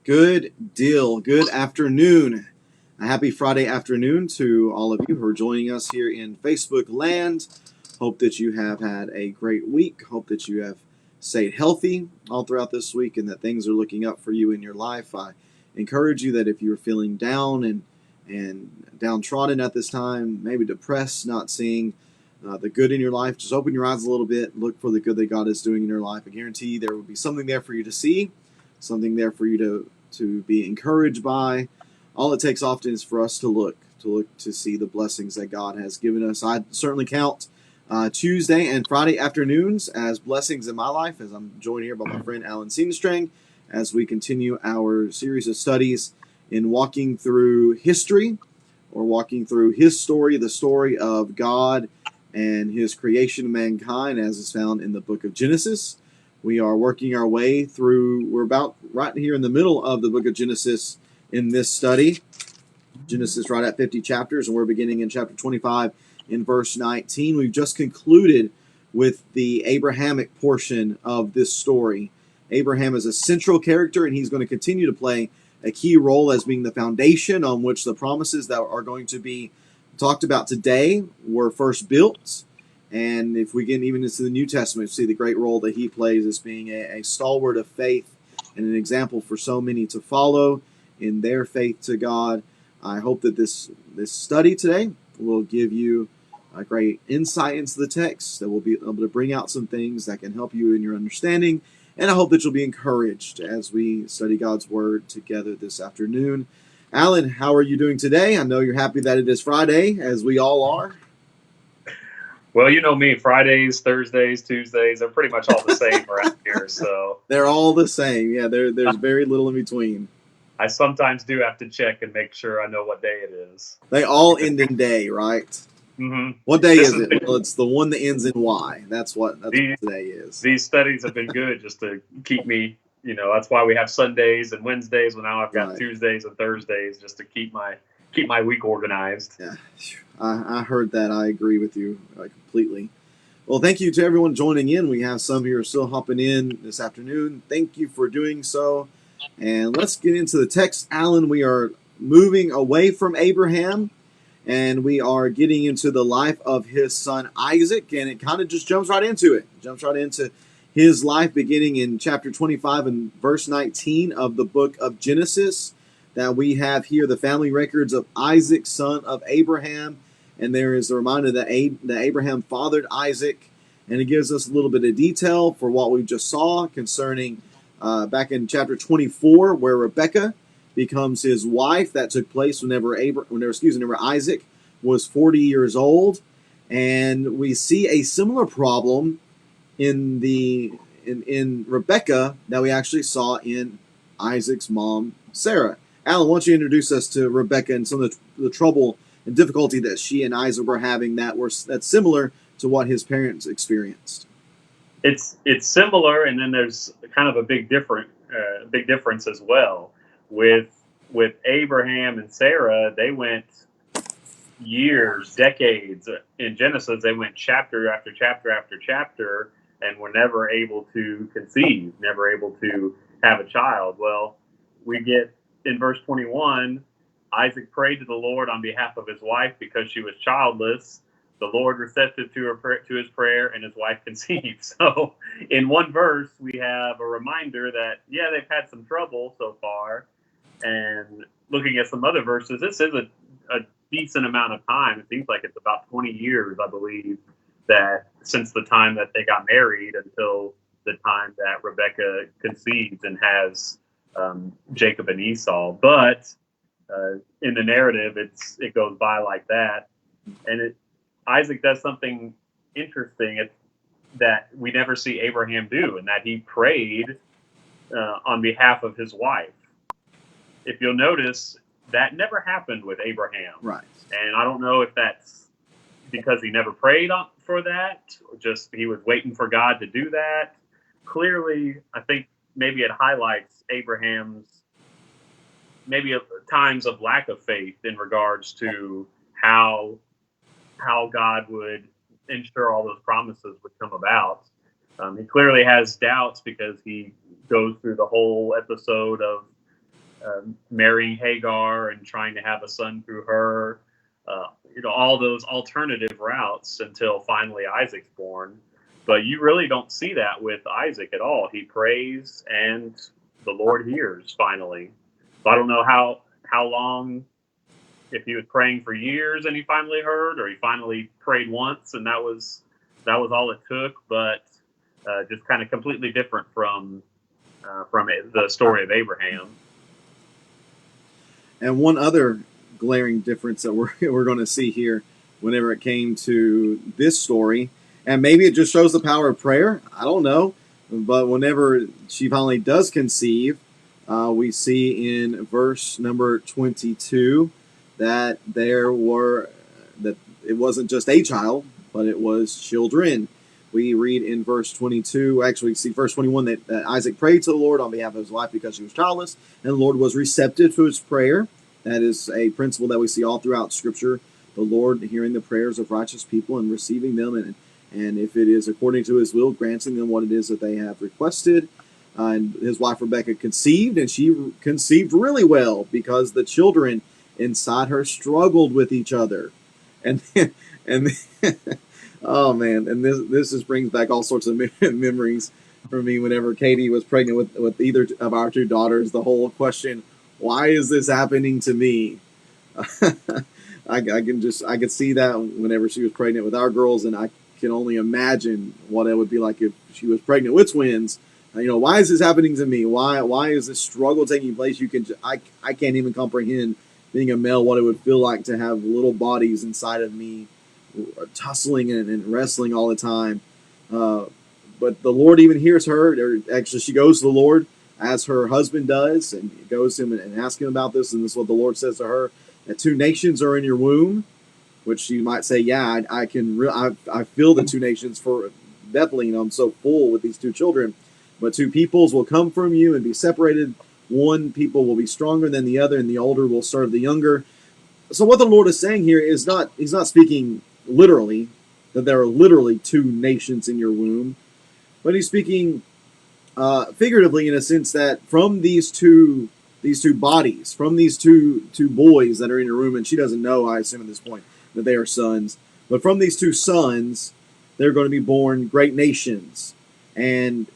Good deal. Good afternoon. A happy Friday afternoon to all of you who are joining us here in Facebook land. Hope that you have had a great week. Hope that you have stayed healthy all throughout this week and that things are looking up for you in your life. I encourage you that if you're feeling down and downtrodden at this time, maybe depressed, not seeing the good in your life, just open your eyes a little bit, look for the good that God is doing in your life. I guarantee you there will be something there for you to see, something there for you to be encouraged by. All it takes often is for us to look to see the blessings that God has given us. I certainly count Tuesday and Friday afternoons as blessings in my life, as I'm joined here by my friend Alan Seenstrang as we continue our series of studies in walking through history, or walking through his story, the story of God and his creation of mankind as is found in the book of Genesis. We are working our way through, we're about right here in the middle of the book of Genesis in this study. Genesis right at 50 chapters, and we're beginning in chapter 25 in verse 19. We've just concluded with the Abrahamic portion of this story. Abraham is a central character, and he's going to continue to play a key role as being the foundation on which the promises that are going to be talked about today were first built. And if we get even into the New Testament, see the great role that he plays as being a stalwart of faith and an example for so many to follow in their faith to God. I hope that this study today will give you a great insight into the text, that will be able to bring out some things that can help you in your understanding. And I hope that you'll be encouraged as we study God's Word together this afternoon. Alan, how are you doing today? I know you're happy that it is Friday, as we all are. Well, you know me, Fridays, Thursdays, Tuesdays, they're pretty much all the same around here. So They're all the same. Yeah, there's very little in between. I sometimes do have to check and make sure I know what day it is. They all end in day, right? Mm-hmm. What day This is has it? been Well, it's the one that ends in Y. That's what these today is. these studies have been good just to keep me. That's why we have Sundays and Wednesdays. Well, now I've got Right. Tuesdays and Thursdays just to keep my week organized. Yeah, I heard that. I agree with you completely. Well, thank you to everyone joining in. We have some here still hopping in this afternoon. Thank you for doing so. And let's get into the text. Alan, we are moving away from Abraham and we are getting into the life of his son Isaac, and it kind of just jumps right into it. Jumps right into his life beginning in chapter 25 and verse 19 of the book of Genesis. That we have here the family records of Isaac, son of Abraham, and there is a reminder that Abraham fathered Isaac, and it gives us a little bit of detail for what we just saw concerning back in chapter 24, where Rebekah becomes his wife. That took place whenever Isaac was 40 years old, and we see a similar problem in Rebekah that we actually saw in Isaac's mom, Sarah. Alan, why don't you introduce us to Rebekah and some of the trouble and difficulty that she and Isaac were having that's similar to what his parents experienced? It's similar, and then there's kind of a big difference as well with Abraham and Sarah. They went years, decades in Genesis. They went chapter after chapter after chapter, and were never able to conceive, never able to have a child. Well, we get in verse 21, Isaac prayed to the Lord on behalf of his wife because she was childless. The Lord receptive to his prayer, and his wife conceived. So, in one verse, we have a reminder that they've had some trouble so far. And looking at some other verses, this is a decent amount of time. It seems like it's about 20 years, I believe, that since the time that they got married until the time that Rebekah conceives and has Jacob and Esau. But in the narrative, it goes by like that, and Isaac does something interesting that we never see Abraham do, and that he prayed on behalf of his wife. If you'll notice, that never happened with Abraham. Right. And I don't know if that's because he never prayed for that, or just he was waiting for God to do that. Clearly, I think maybe it highlights Abraham's maybe times of lack of faith in regards to how God would ensure all those promises would come about. He clearly has doubts because he goes through the whole episode of marrying Hagar and trying to have a son through her. All those alternative routes until finally Isaac's born. But you really don't see that with Isaac at all. He prays and the Lord hears finally. So I don't know how long, if he was praying for years and he finally heard, or he finally prayed once and that was all it took. But just kind of completely different from the story of Abraham. And one other glaring difference that we're going to see here whenever it came to this story, and maybe it just shows the power of prayer, I don't know, but whenever she finally does conceive, we see in verse number 22 that that it wasn't just a child, but it was children. We read in verse 22, actually see verse 21, that Isaac prayed to the Lord on behalf of his wife because she was childless, and the Lord was receptive to his prayer. That is a principle that we see all throughout Scripture. The Lord hearing the prayers of righteous people and receiving them, and if it is according to his will, granting them what it is that they have requested. And his wife Rebecca conceived, and she conceived really well because the children inside her struggled with each other. And and oh man, and this just brings back all sorts of memories for me whenever Katie was pregnant with either of our two daughters. The whole question, why is this happening to me? I could see that whenever she was pregnant with our girls, and I can only imagine what it would be like if she was pregnant with twins. Why is this happening to me? Why is this struggle taking place? I can't even comprehend, being a male, what it would feel like to have little bodies inside of me tussling and wrestling all the time. But the Lord even hears her. Actually, she goes to the Lord as her husband does, and goes to him and asks him about this. And this is what the Lord says to her: that two nations are in your womb, which she might say, yeah, I feel the two nations for definitely. I'm so full with these two children. But two peoples will come from you and be separated. One people will be stronger than the other, and the older will serve the younger. So what the Lord is saying here is he's not speaking literally, that there are literally two nations in your womb, but he's speaking figuratively, in a sense that from these two bodies, from these two boys that are in your womb, and she doesn't know, I assume at this point, that they are sons, but from these two sons, they're going to be born great nations. And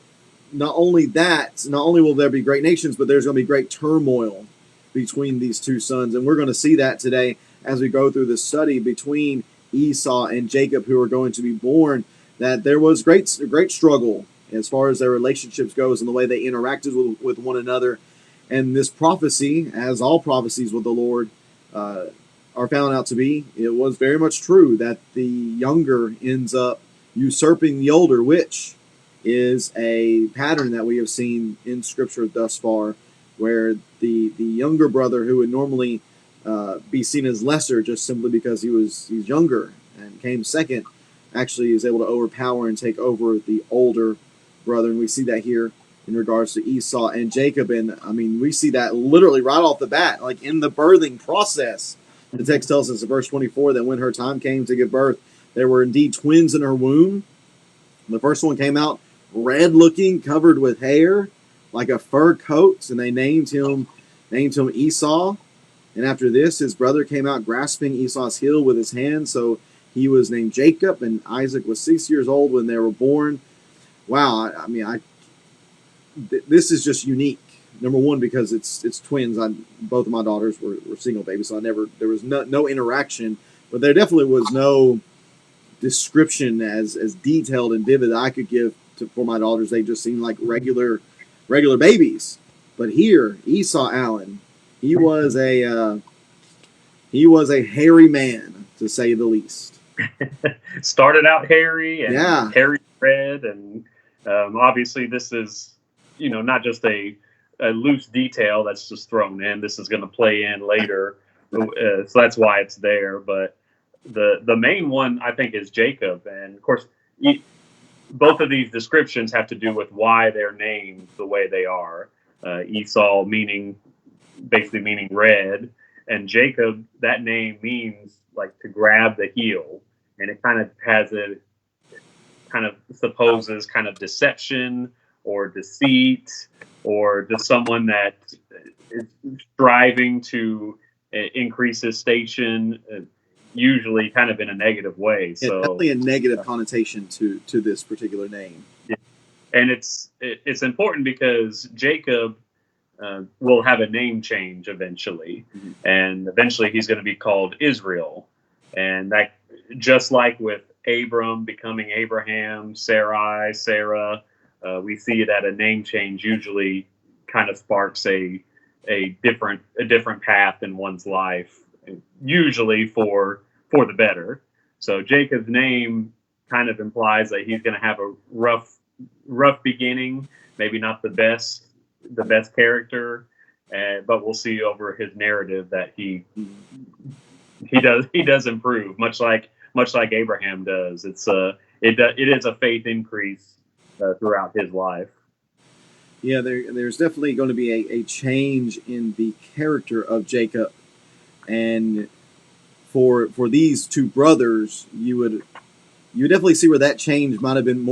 not only will there be great nations, but there's going to be great turmoil between these two sons. And we're going to see that today as we go through this study between Esau and Jacob, who are going to be born, that there was great struggle as far as their relationships goes and the way they interacted with one another. And this prophecy, as all prophecies with the Lord are found out to be, it was very much true that the younger ends up usurping the older, which is a pattern that we have seen in Scripture thus far, where the younger brother, who would normally be seen as lesser just simply because he's younger and came second, actually is able to overpower and take over the older brother. And we see that here in regards to Esau and Jacob. And I mean, we see that literally right off the bat, like in the birthing process. The text tells us in verse 24 that when her time came to give birth, there were indeed twins in her womb. The first one came out red looking, covered with hair, like a fur coat, and they named him Esau. And after this, his brother came out grasping Esau's heel with his hand, so he was named Jacob. And Isaac was 6 years old when they were born. Wow, this is just unique. Number one, because it's twins. Both of my daughters were single babies, so there was no interaction, but there definitely was no description as detailed and vivid that I could give for my daughters. They just seemed like regular babies. But here, Esau Allen, he was a hairy man, to say the least. Started out hairy and Yeah. hairy red, and obviously this is not just a loose detail that's just thrown in. This is going to play in later, so that's why it's there. But the main one, I think, is Jacob, and of course both of these descriptions have to do with why they're named the way they are. Esau basically meaning red, and Jacob, that name means like to grab the heel, and it kind of supposes kind of deception or deceit, or just someone that is striving to increase his station, usually kind of in a negative way. Yeah, So, definitely a negative connotation to this particular name. and it's important because Jacob will have a name change eventually, Mhm. and eventually he's going to be called Israel, and that, just like with Abram becoming Abraham, Sarai, Sarah, we see that a name change usually kind of sparks a different path in one's life, usually for the better. So Jacob's name kind of implies that he's going to have a rough beginning, maybe not the best character, but we'll see over his narrative that he does improve, much like Abraham does. It is a faith increase throughout his life. Yeah, there's definitely going to be a change in the character of Jacob, and for these two brothers, you definitely see where that change might have been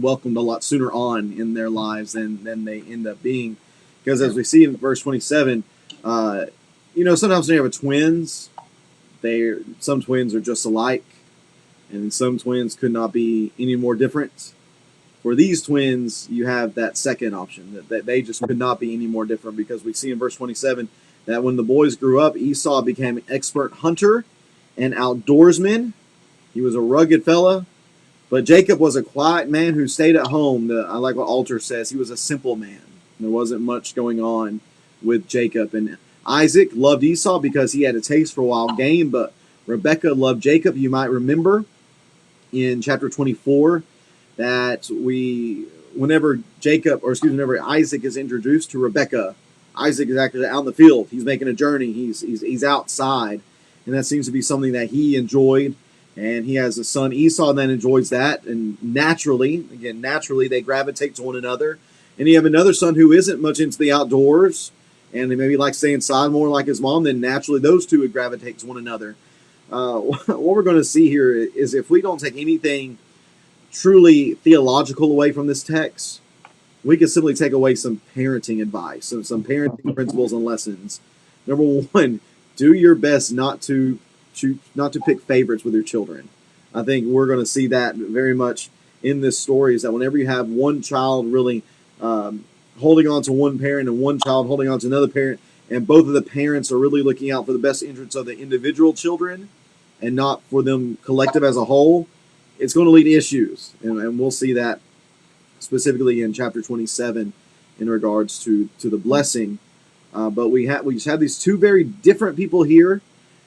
welcomed a lot sooner on in their lives than they end up being, because as we see in verse 27, uh, sometimes when you have twins, some twins are just alike, and some twins could not be any more different. For these twins, you have that second option, that they just could not be any more different, because we see in verse 27 that when the boys grew up, Esau became an expert hunter and outdoorsman. He was a rugged fella, but Jacob was a quiet man who stayed at home. I like what Alter says. He was a simple man. There wasn't much going on with Jacob. And Isaac loved Esau because he had a taste for wild game, but Rebekah loved Jacob. You might remember in chapter 24 that whenever Isaac is introduced to Rebekah, Isaac is actually out in the field. He's making a journey. He's outside, and that seems to be something that he enjoyed. And he has a son Esau that enjoys that, and naturally, they gravitate to one another. And you have another son who isn't much into the outdoors, and he maybe likes to stay inside more like his mom. Then naturally, those two would gravitate to one another. What we're going to see here is, if we don't take anything truly theological away from this text, we can simply take away some parenting advice, some parenting principles and lessons. Number one, do your best not to pick favorites with your children. I think we're going to see that very much in this story, is that whenever you have one child really holding on to one parent and one child holding on to another parent, and both of the parents are really looking out for the best interests of the individual children and not for them collective as a whole, it's going to lead to issues. And we'll see that specifically in chapter 27 in regards to the blessing. But we just have these two very different people here.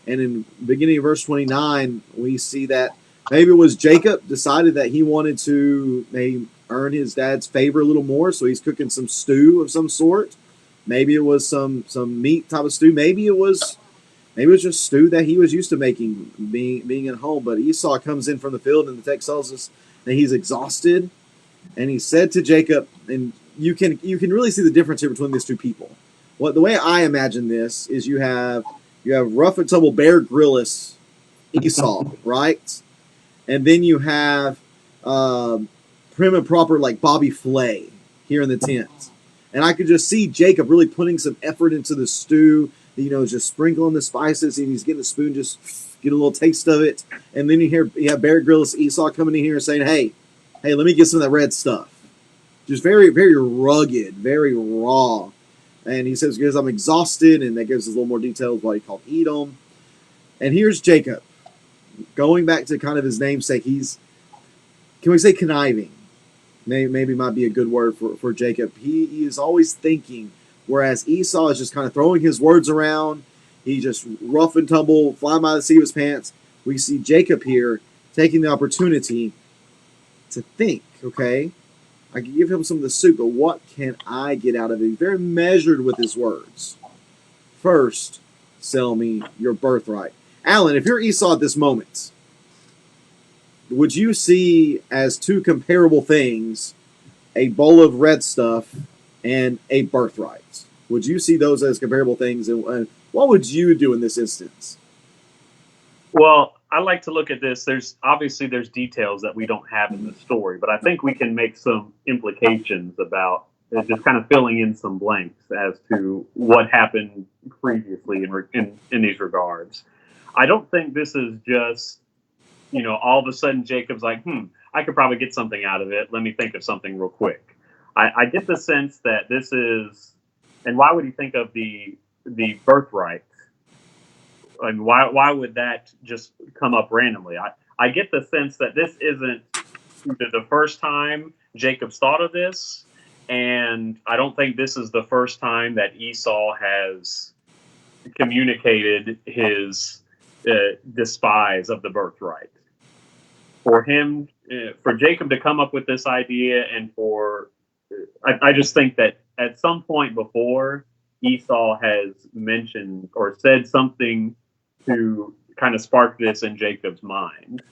And in the beginning of verse 29, we see that maybe it was Jacob decided that he wanted to maybe earn his dad's favor a little more, so he's cooking some stew of some sort. Maybe it was some meat type of stew. Maybe it was just stew that he was used to making, being at home. But Esau comes in from the field, and the text tells us that he's exhausted. And he said to Jacob, and you can really see the difference here between these two people. The way I imagine this is you have rough and tumble Bear Grylls Esau, right? And then you have prim and proper like Bobby Flay here in the tent. And I could just see Jacob really putting some effort into the stew, just sprinkling the spices, and he's getting a spoon, just get a little taste of it. And then you have Bear Grylls Esau coming in here and saying, hey, let me get some of that red stuff. Just very, very rugged, very raw. And he says, because I'm exhausted, and that gives us a little more details why he called Edom. And here's Jacob, going back to kind of his namesake. Can we say conniving? Maybe might be a good word for Jacob. He is always thinking, whereas Esau is just kind of throwing his words around. He just rough and tumble, flying by the seat of his pants. We see Jacob here taking the opportunity to think, okay, I can give him some of the soup, but what can I get out of it? He's very measured with his words. First, sell me your birthright. Alan, if you're Esau at this moment, would you see as two comparable things a bowl of red stuff and a birthright? Would you see those as comparable things? And what would you do in this instance? Well, I like to look at this. There's details that we don't have in the story, but I think we can make some implications about just kind of filling in some blanks as to what happened previously in these regards. I don't think this is just, all of a sudden Jacob's like, I could probably get something out of it. Let me think of something real quick. I get the sense that this is, and why would he think of the birthright? And why would that just come up randomly? I get the sense that this isn't the first time Jacob's thought of this, and I don't think this is the first time that Esau has communicated his despise of the birthright. For him, for Jacob to come up with this idea, and I just think that at some point before, Esau has mentioned or said something to kind of spark this in Jacob's mind.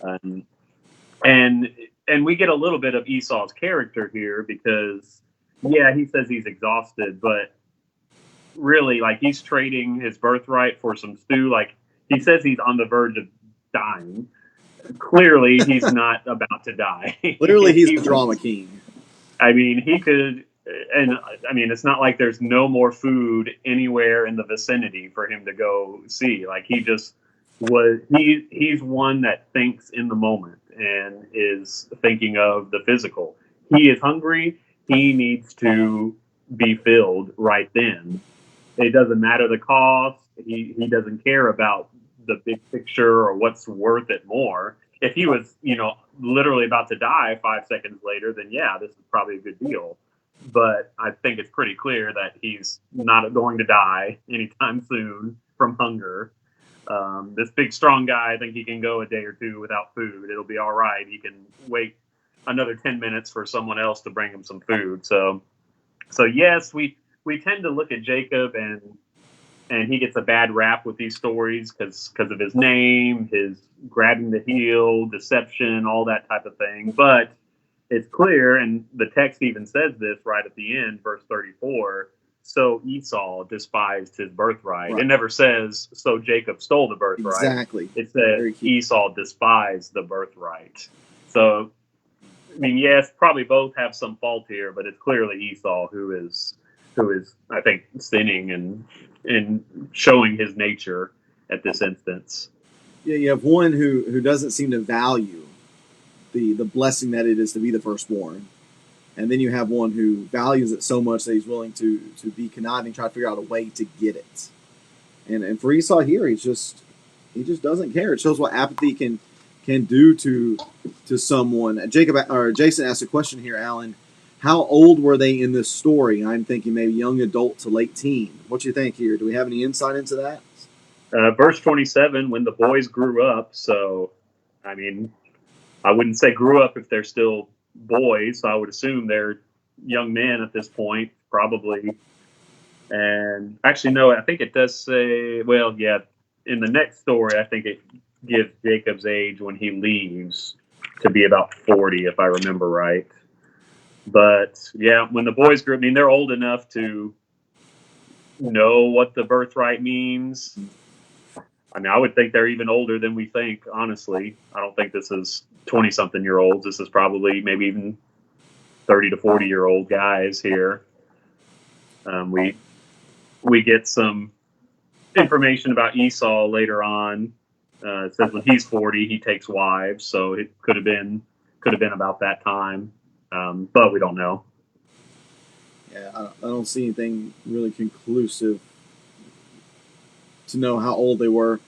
And we get a little bit of Esau's character here because, yeah, he says he's exhausted, but really, like, he's trading his birthright for some stew. Like, he says he's on the verge of dying. Clearly, he's not about to die. Clearly, he's the drama king. I mean, he could, and I mean, it's not like there's no more food anywhere in the vicinity for him to go see. Like, he just he's one that thinks in the moment and is thinking of the physical. He is hungry. He needs to be filled right then. It doesn't matter the cost. He doesn't care about the big picture or what's worth it more. If he was, literally about to die 5 seconds later, then yeah, this is probably a good deal. But I think it's pretty clear that he's not going to die anytime soon from hunger. This big, strong guy, I think he can go a day or two without food. It'll be all right. He can wait another 10 minutes for someone else to bring him some food. So yes, we tend to look at Jacob and he gets a bad rap with these stories because of his name, his grabbing the heel, deception, all that type of thing. But it's clear, and the text even says this right at the end, verse 34, so Esau despised his birthright. Right. It never says, so Jacob stole the birthright. Exactly. It says Esau despised the birthright. So, I mean, yes, probably both have some fault here, but it's clearly Esau who is, I think, sinning and showing his nature at this instance. Yeah, you have one who doesn't seem to value the blessing that it is to be the firstborn, and then you have one who values it so much that he's willing to be conniving, try to figure out a way to get it. And for Esau here, he just doesn't care. It shows what apathy can do to someone. Jason asked a question here, Alan. How old were they in this story? I'm thinking maybe young adult to late teen. What do you think here? Do we have any insight into that? Verse 27, when the boys grew up. So, I mean, I wouldn't say grew up if they're still boys. So I would assume they're young men at this point, probably. And actually, no, I think it does say, well, yeah, in the next story, I think it gives Jacob's age when he leaves to be about 40, if I remember right. But yeah, when the boys grew up, I mean, they're old enough to know what the birthright means. I mean, I would think they're even older than we think, honestly. I don't think this is 20-something-year-olds. This is probably maybe even 30 to 40-year-old guys here. We get some information about Esau later on. It says when he's 40, he takes wives, so it could have been about that time. But we don't know. Yeah, I don't see anything really conclusive to know how old they were.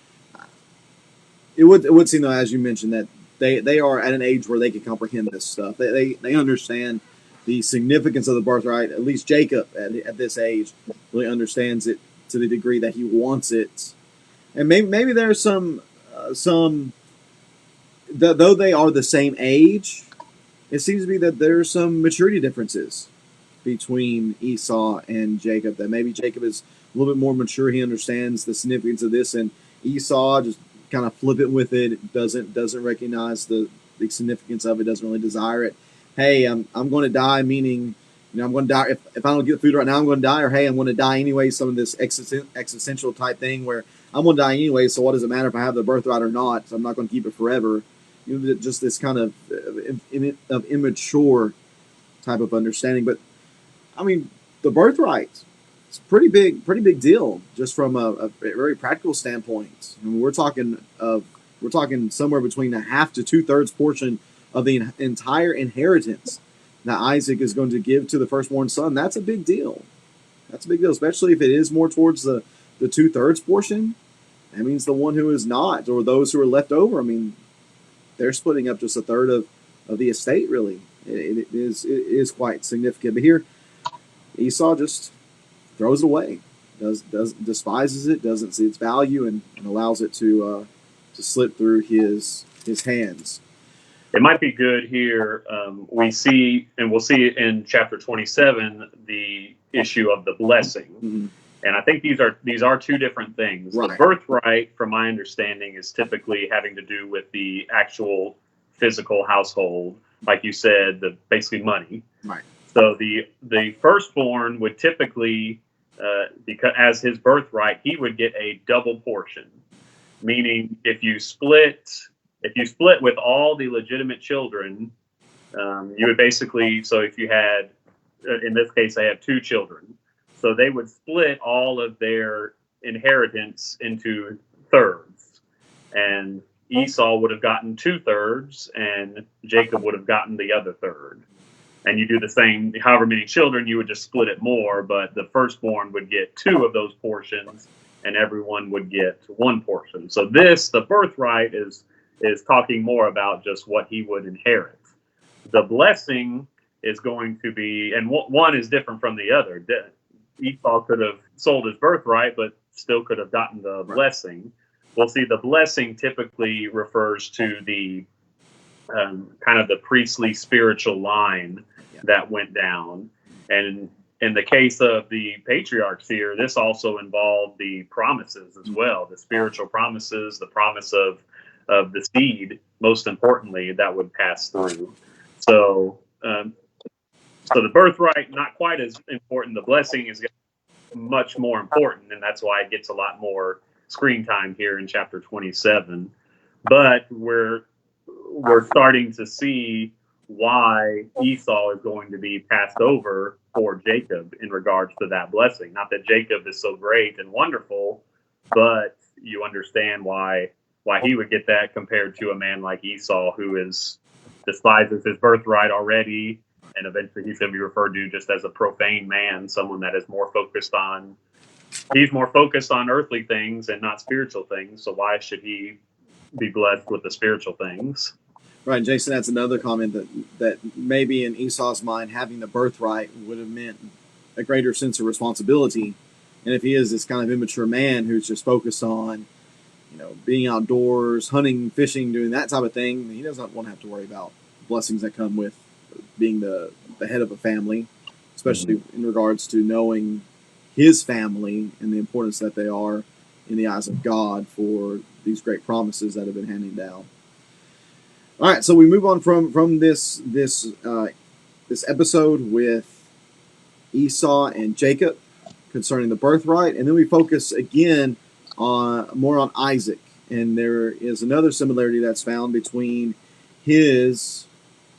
It would seem, though, as you mentioned, that they are at an age where they can comprehend this stuff. They understand the significance of the birthright. At least Jacob, at this age, really understands it to the degree that he wants it. And maybe there's some though they are the same age, it seems to be that there's some maturity differences between Esau and Jacob. That maybe Jacob is a little bit more mature. He understands the significance of this, and Esau just kind of flippant with it. Doesn't recognize the significance of it. Doesn't really desire it. Hey, I'm going to die. Meaning, I'm going to die. If I don't get food right now, I'm going to die. Or, hey, I'm going to die anyway. Some of this existential type thing where I'm going to die anyway, so what does it matter if I have the birthright or not? So I'm not going to keep it forever. Just this kind of immature type of understanding. But, I mean, the birthright, it's a pretty big deal just from a very practical standpoint. I mean, we're talking somewhere between a half to 2/3 portion of the entire inheritance that Isaac is going to give to the firstborn son. That's a big deal. That's a big deal, especially if it is more towards the 2/3 portion. That means the one who is not, or those who are left over, I mean, they're splitting up just a third of the estate, really. It is quite significant. But here, Esau just throws it away, despises it, doesn't see its value, and allows it to slip through his hands. It might be good here. We see, and we'll see it in chapter 27, the issue of the blessing. Mm-hmm. And I think these are two different things. Right. The birthright, from my understanding, is typically having to do with the actual physical household, like you said, basically money. Right. So the firstborn would typically, because as his birthright, he would get a double portion. Meaning, if you split with all the legitimate children, you would basically. So if you had, in this case, they have 2 children. So they would split all of their inheritance into thirds, and Esau would have gotten 2/3, and Jacob would have gotten the other third. And you do the same, however many children, you would just split it more, but the firstborn would get 2 of those portions, and everyone would get 1 portion. So the birthright is talking more about just what he would inherit. The blessing is going to be, and one is different from the other. Esau could have sold his birthright, but still could have gotten the blessing. We'll see the blessing typically refers to the kind of the priestly spiritual line that went down. And in the case of the patriarchs here, this also involved the promises as well, the spiritual promises, the promise of the seed, most importantly, that would pass through. So the birthright, not quite as important. The blessing is much more important, and that's why it gets a lot more screen time here in chapter 27. But we're starting to see why Esau is going to be passed over for Jacob in regards to that blessing. Not that Jacob is so great and wonderful, but you understand why he would get that compared to a man like Esau, who despises his birthright already, and eventually he's going to be referred to just as a profane man, someone that is more focused on earthly things and not spiritual things. So why should he be blessed with the spiritual things? Right, Jason, that's another comment that maybe in Esau's mind, having the birthright would have meant a greater sense of responsibility. And if he is this kind of immature man who's just focused on, being outdoors, hunting, fishing, doing that type of thing, he doesn't want to have to worry about blessings that come with being the head of a family, especially in regards to knowing his family and the importance that they are in the eyes of God for these great promises that have been handed down. All right, so we move on from this episode with Esau and Jacob concerning the birthright, and then we focus again more on Isaac. And there is another similarity that's found between his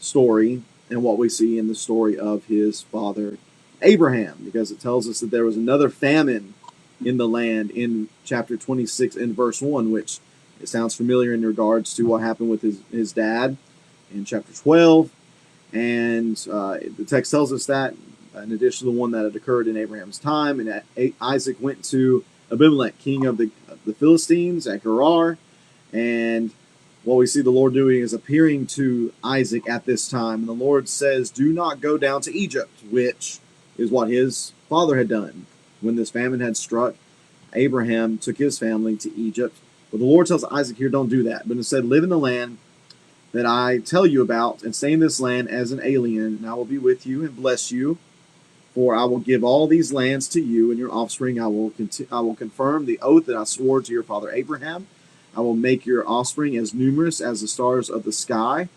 story and what we see in the story of his father Abraham, because it tells us that there was another famine in the land in chapter 26 and verse 1, which it sounds familiar in regards to what happened with his dad in chapter 12. And the text tells us that, in addition to the one that had occurred in Abraham's time, and Isaac went to Abimelech, king of the Philistines, at Gerar. And what we see the Lord doing is appearing to Isaac at this time. And the Lord says, do not go down to Egypt, which is what his father had done. When this famine had struck, Abraham took his family to Egypt. But the Lord tells Isaac here, don't do that, but instead live in the land that I tell you about, and stay in this land as an alien, and I will be with you and bless you. For I will give all these lands to you and your offspring. I will confirm the oath that I swore to your father Abraham. I will make your offspring as numerous as the stars of the sky.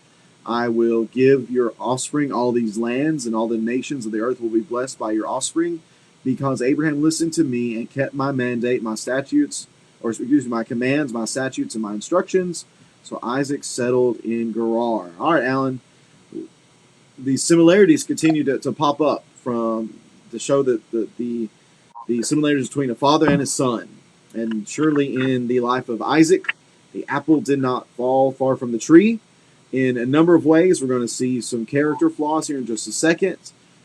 I will give your offspring all these lands, and all the nations of the earth will be blessed by your offspring, because Abraham listened to me and kept my mandate, my statutes, or excuse me, my commands, my statutes, and my instructions. So Isaac settled in Gerar. All right, Alan. These similarities continue to pop up from to show that the similarities between a father and his son. And surely in the life of Isaac, the apple did not fall far from the tree. In a number of ways, we're going to see some character flaws here in just a second,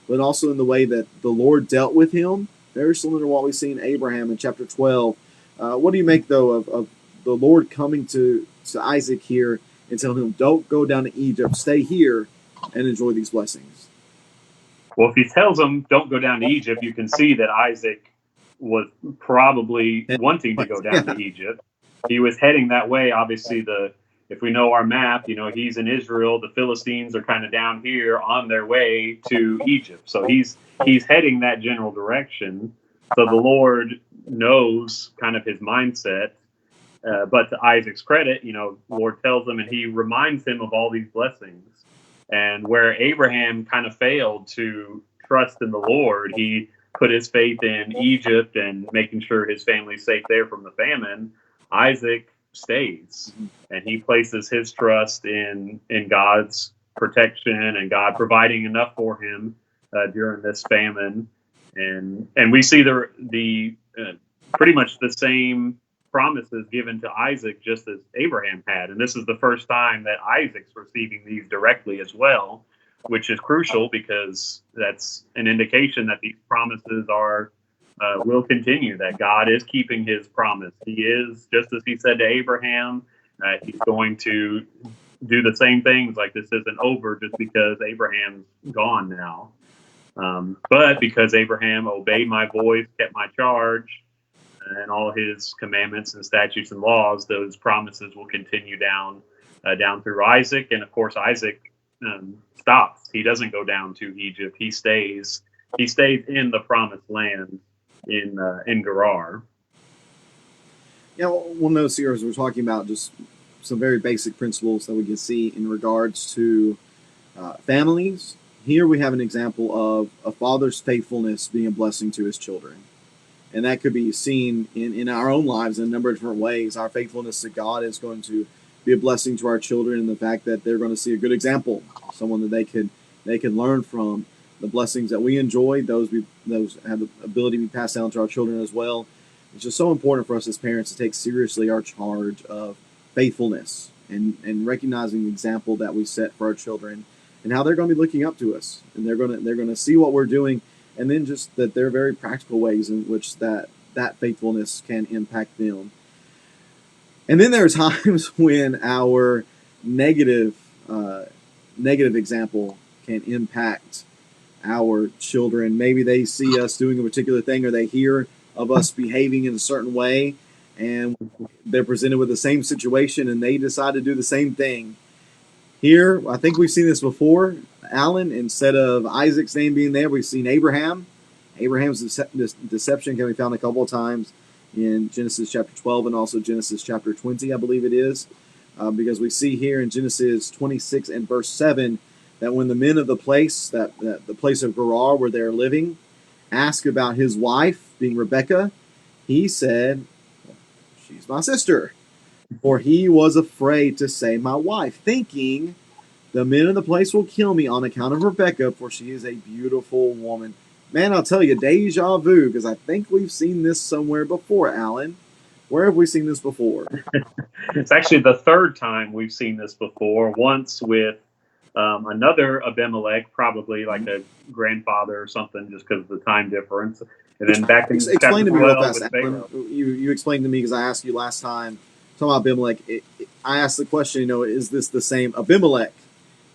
but also in the way that the Lord dealt with him, very similar to what we see in Abraham in chapter 12. What do you make, though, of the Lord coming to Isaac here and telling him, don't go down to Egypt, stay here and enjoy these blessings? Well, if he tells them don't go down to Egypt, you can see that Isaac was probably wanting to go down to Egypt. He was heading that way. Obviously, if we know our map, he's in Israel. The Philistines are kind of down here on their way to Egypt. So he's heading that general direction. So the Lord knows kind of his mindset. But to Isaac's credit, the Lord tells him, and he reminds him of all these blessings. And where Abraham kind of failed to trust in the Lord, he put his faith in Egypt and making sure his family's safe there from the famine. Isaac stays, and he places his trust in God's protection and God providing enough for him during this famine. And we see the pretty much the same promises given to Isaac just as Abraham had. And this is the first time that Isaac's receiving these directly as well, which is crucial because that's an indication that these promises will continue, that God is keeping his promise. He is, just as he said to Abraham, he's going to do the same things. Like, this isn't over just because Abraham's gone now. But because Abraham obeyed my voice, kept my charge, and all his commandments and statutes and laws, those promises will continue down through Isaac. And of course, Isaac stops. He doesn't go down to Egypt. He stays in the promised land in Gerar. Yeah, we'll notice here as we're talking about just some very basic principles that we can see in regards to families. Here we have an example of a father's faithfulness being a blessing to his children. And that could be seen in our own lives in a number of different ways. Our faithfulness to God is going to be a blessing to our children, and the fact that they're going to see a good example, someone that they can learn from. The blessings that we enjoy, those have the ability to be passed down to our children as well. It's just so important for us as parents to take seriously our charge of faithfulness and recognizing the example that we set for our children and how they're going to be looking up to us, and they're going to see what we're doing. And then just that there are very practical ways in which that faithfulness can impact them. And then there are times when our negative example can impact our children. Maybe they see us doing a particular thing, or they hear of us behaving in a certain way, and they're presented with the same situation, and they decide to do the same thing. Here, I think we've seen this before, Alan. Instead of Isaac's name being there, we've seen Abraham. Abraham's deception can be found a couple of times in Genesis chapter 12 and also Genesis chapter 20, I believe it is, because we see here in Genesis 26 and verse 7 that when the men of the place, that the place of Gerar where they're living, asked about his wife, being Rebekah, he said, she's my sister. For he was afraid to say my wife, thinking, the men of the place will kill me on account of Rebekah, for she is a beautiful woman. Man, I'll tell you, deja vu, because I think we've seen this somewhere before, Alan. Where have we seen this before? It's actually the third time we've seen this before. Once with another Abimelech, probably like a grandfather or something, just because of the time difference. And then back in explain to me real fast, Alan. You explained to me, because I asked you last time, talking about Abimelech, I asked the question, is this the same Abimelech?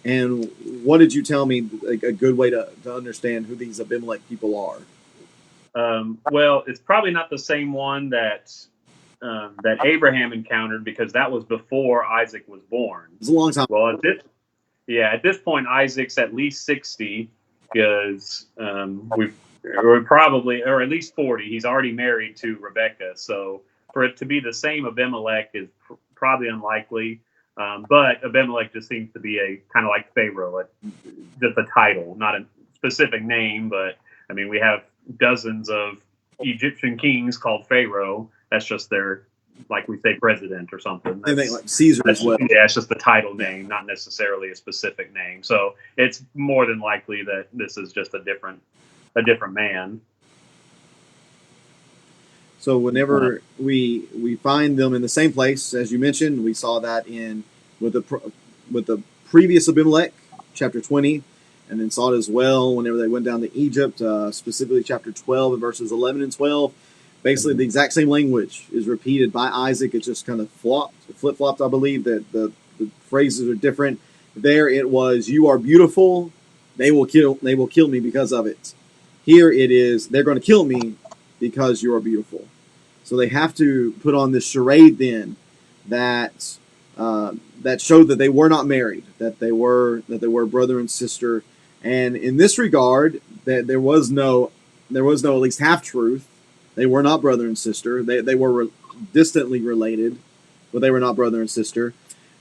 And what did you tell me, like, a good way to understand who these Abimelech people are? Well, it's probably not the same one that Abraham encountered, because that was before Isaac was born. It's a long time. Well, at this point, Isaac's at least 60, because we're probably, or at least 40. He's already married to Rebekah. So for it to be the same Abimelech is probably unlikely. But Abimelech just seems to be a kind of like Pharaoh, just a title, not a specific name. But I mean, we have dozens of Egyptian kings called Pharaoh. That's just their, like we say, president or something. They think like Caesar as well. Yeah, it's just the title name, not necessarily a specific name. So it's more than likely that this is just a different man. So whenever we find them in the same place, as you mentioned, we saw that in with the previous Abimelech, chapter 20, and then saw it as well whenever they went down to Egypt, specifically chapter 12 and verses 11 and 12. Basically, the exact same language is repeated by Isaac. It's just kind of flip flopped. I believe that the phrases are different. There it was, "You are beautiful. They will kill me because of it." Here it is, "They're going to kill me because you are beautiful." So they have to put on this charade then that that showed that they were not married, that they were brother and sister, and in this regard, that there was no at least half truth. They were not brother and sister. They were distantly related, but they were not brother and sister,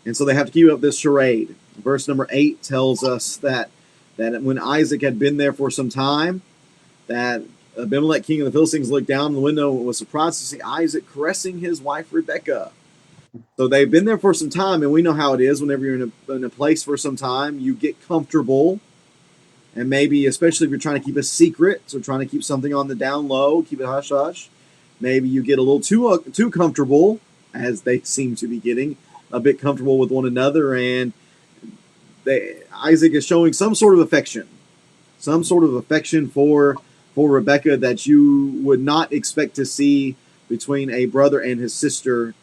and so they have to keep up this charade. Verse number 8 tells us that when Isaac had been there for some time, that Abimelech, king of the Philistines, looked down the window and was surprised to see Isaac caressing his wife Rebekah. So they've been there for some time, and we know how it is. Whenever you're in a place for some time, you get comfortable, and maybe, especially if you're trying to keep a secret, so trying to keep something on the down low, keep it hush hush. Maybe you get a little too comfortable, as they seem to be getting a bit comfortable with one another, and Isaac is showing some sort of affection for Rebekah that you would not expect to see between a brother and his sister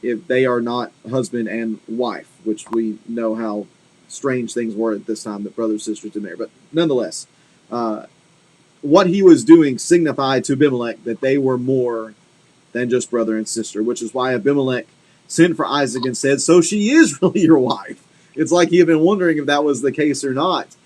if they are not husband and wife, which we know how strange things were at this time that brothers and sisters did marry. But nonetheless, what he was doing signified to Abimelech that they were more than just brother and sister, which is why Abimelech sent for Isaac and said, "So she is really your wife." It's like he had been wondering if that was the case or not.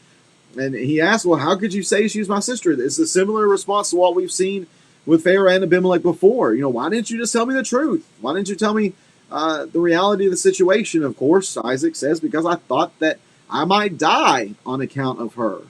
And he asked, "Well, how could you say she's my sister?" It's a similar response to what we've seen with Pharaoh and Abimelech before. Why didn't you just tell me the truth? Why didn't you tell me the reality of the situation? Of course, Isaac says, "Because I thought that I might die on account of her."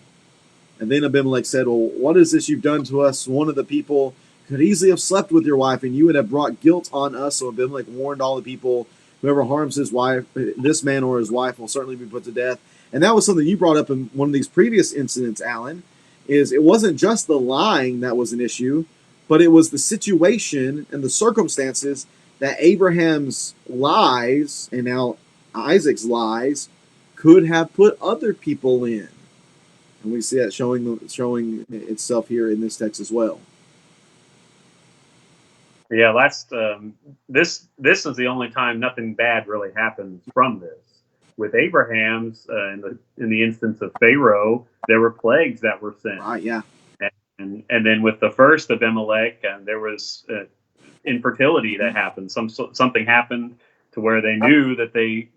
And then Abimelech said, "Well, what is this you've done to us? One of the people could easily have slept with your wife, and you would have brought guilt on us." So Abimelech warned all the people, "Whoever harms his wife, this man or his wife, will certainly be put to death." And that was something you brought up in one of these previous incidents, Alan, is it wasn't just the lying that was an issue, but it was the situation and the circumstances that Abraham's lies and now Isaac's lies could have put other people in. And we see that showing itself here in this text as well. Yeah, this is the only time nothing bad really happens from this. With Abraham's, in the instance of Pharaoh, there were plagues that were sent. Right, yeah. And then with the first Abimelech, there was infertility that happened. Something happened to where they knew that they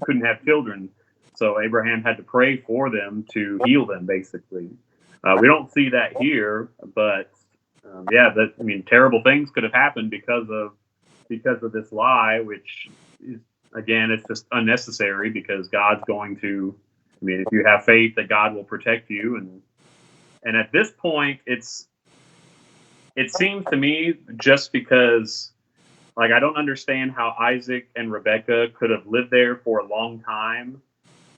couldn't have children. So Abraham had to pray for them to heal them, basically. We don't see that here, but terrible things could have happened because of this lie, which is, again, it's just unnecessary because God's going to, if you have faith that God will protect you. And at this point, it seems to me just because, I don't understand how Isaac and Rebekah could have lived there for a long time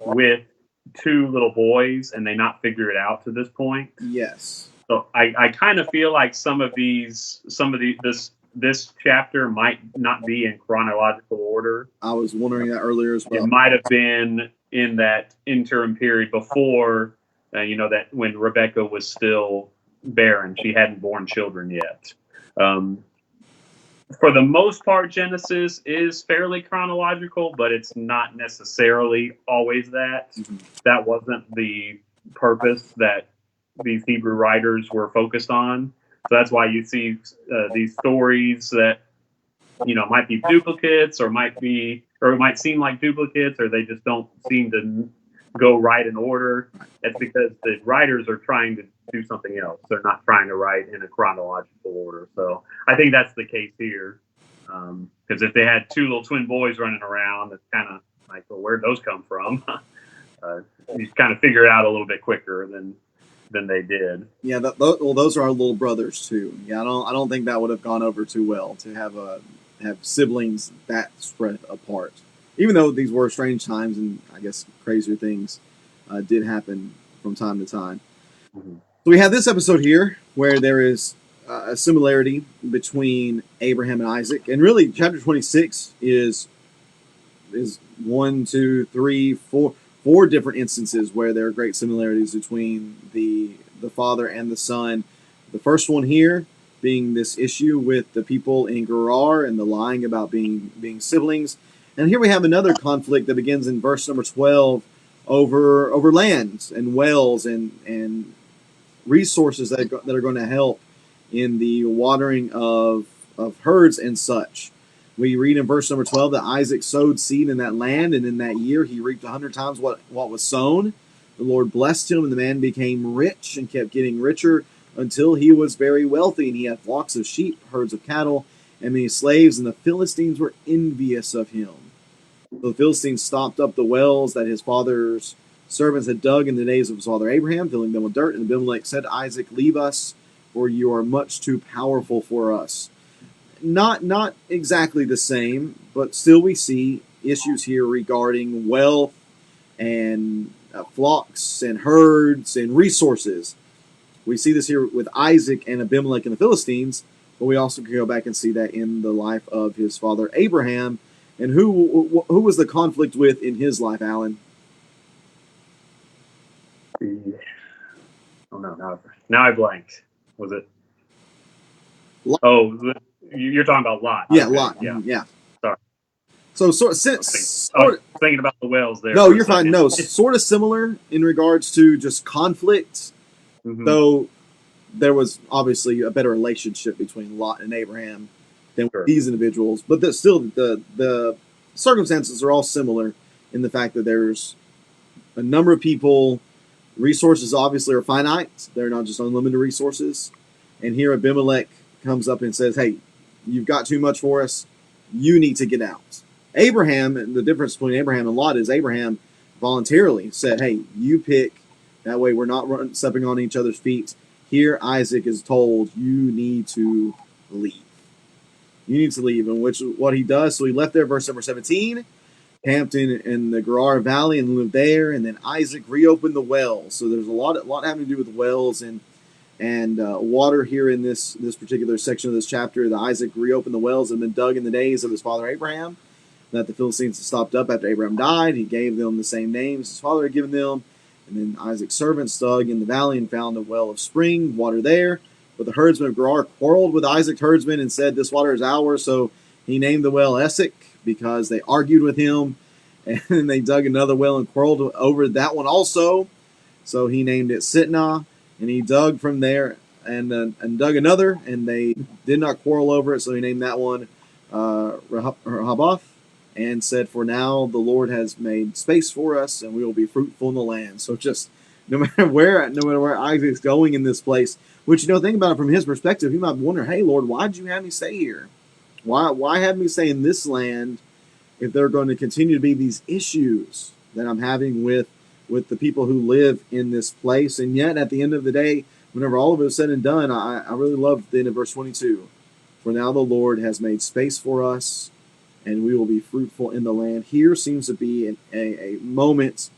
with two little boys and they not figure it out to this point. Yes. So I kind of feel like this chapter might not be in chronological order. I was wondering that earlier as well. It might have been in that interim period before, that when Rebekah was still barren, she hadn't born children yet. For the most part, Genesis is fairly chronological, but it's not necessarily always that. Mm-hmm. That wasn't the purpose that these Hebrew writers were focused on. So that's why you see these stories that, might be duplicates or it might seem like duplicates, or they just don't seem to go right in order. That's because the writers are trying to do something else. They're not trying to write in a chronological order. So I think that's the case here. Because if they had two little twin boys running around, it's kind of like, well, where'd those come from? You kind of figure it out a little bit quicker than they did. Yeah, well, those are our little brothers too. Yeah, I don't think that would have gone over too well to have siblings that spread apart. Even though these were strange times, and I guess crazier things did happen from time to time. Mm-hmm. So we have this episode here where there is a similarity between Abraham and Isaac, and really, chapter 26 is one, two, three, four different instances where there are great similarities between the father and the son. The first one here being this issue with the people in Gerar and the lying about being siblings. And here we have another conflict that begins in verse number 12 over lands and wells and resources that are going to help in the watering of herds and such. We read in verse number 12 that Isaac sowed seed in that land, and in that year he reaped 100 times what was sown. The Lord blessed him, and the man became rich and kept getting richer until he was very wealthy, and he had flocks of sheep, herds of cattle, and many slaves, and the Philistines were envious of him. So the Philistines stopped up the wells that his father's servants had dug in the days of his father Abraham, filling them with dirt. And Abimelech said to Isaac, "Leave us, for you are much too powerful for us." Not exactly the same, but still we see issues here regarding wealth and flocks and herds and resources. We see this here with Isaac and Abimelech and the Philistines, but we also can go back and see that in the life of his father Abraham. And who was the conflict with in his life, Alan? Oh no, now I blanked. Was it? Lot. Oh, you're talking about Lot. Yeah, okay. Lot. Yeah. Yeah. Sorry. So I was thinking about the wells there. No, you're fine. No, sort of similar in regards to just conflict. Mm-hmm. Though there was obviously a better relationship between Lot and Abraham than Sure. these individuals, but still the circumstances are all similar in the fact that there's a number of people. Resources obviously are finite; they're not just unlimited resources. And here Abimelech comes up and says, "Hey, you've got too much for us. You need to get out." Abraham, the difference between Abraham and Lot is Abraham voluntarily said, "Hey, you pick. That way we're not stepping on each other's feet." Here, Isaac is told, "You need to leave. You need to leave," and which is what he does. So he left there, verse number 17, camped in the Gerar Valley and lived there. And then Isaac reopened the wells. So there's a lot having to do with wells and water here in this particular section of this chapter. That Isaac reopened the wells that had been dug in the days of his father Abraham, that the Philistines had stopped up after Abraham died. He gave them the same names his father had given them. And then Isaac's servants dug in the valley and found a well of spring water there. But the herdsmen of Gerar quarreled with Isaac's herdsmen and said, "This water is ours." So he named the well Esek because they argued with him. And they dug another well and quarreled over that one also. So he named it Sitnah. And he dug from there and dug another. And they did not quarrel over it. So he named that one Rehoboth. And said, "For now the Lord has made space for us, and we will be fruitful in the land." So just no matter where Isaac's going in this place, which think about it from his perspective, he might wonder, "Hey Lord, why did you have me stay here? Why have me stay in this land if there are going to continue to be these issues that I'm having with the people who live in this place?" And yet at the end of the day, whenever all of it is said and done, I really love the end of verse 22. "For now the Lord has made space for us, and we will be fruitful in the land." Here seems to be a moment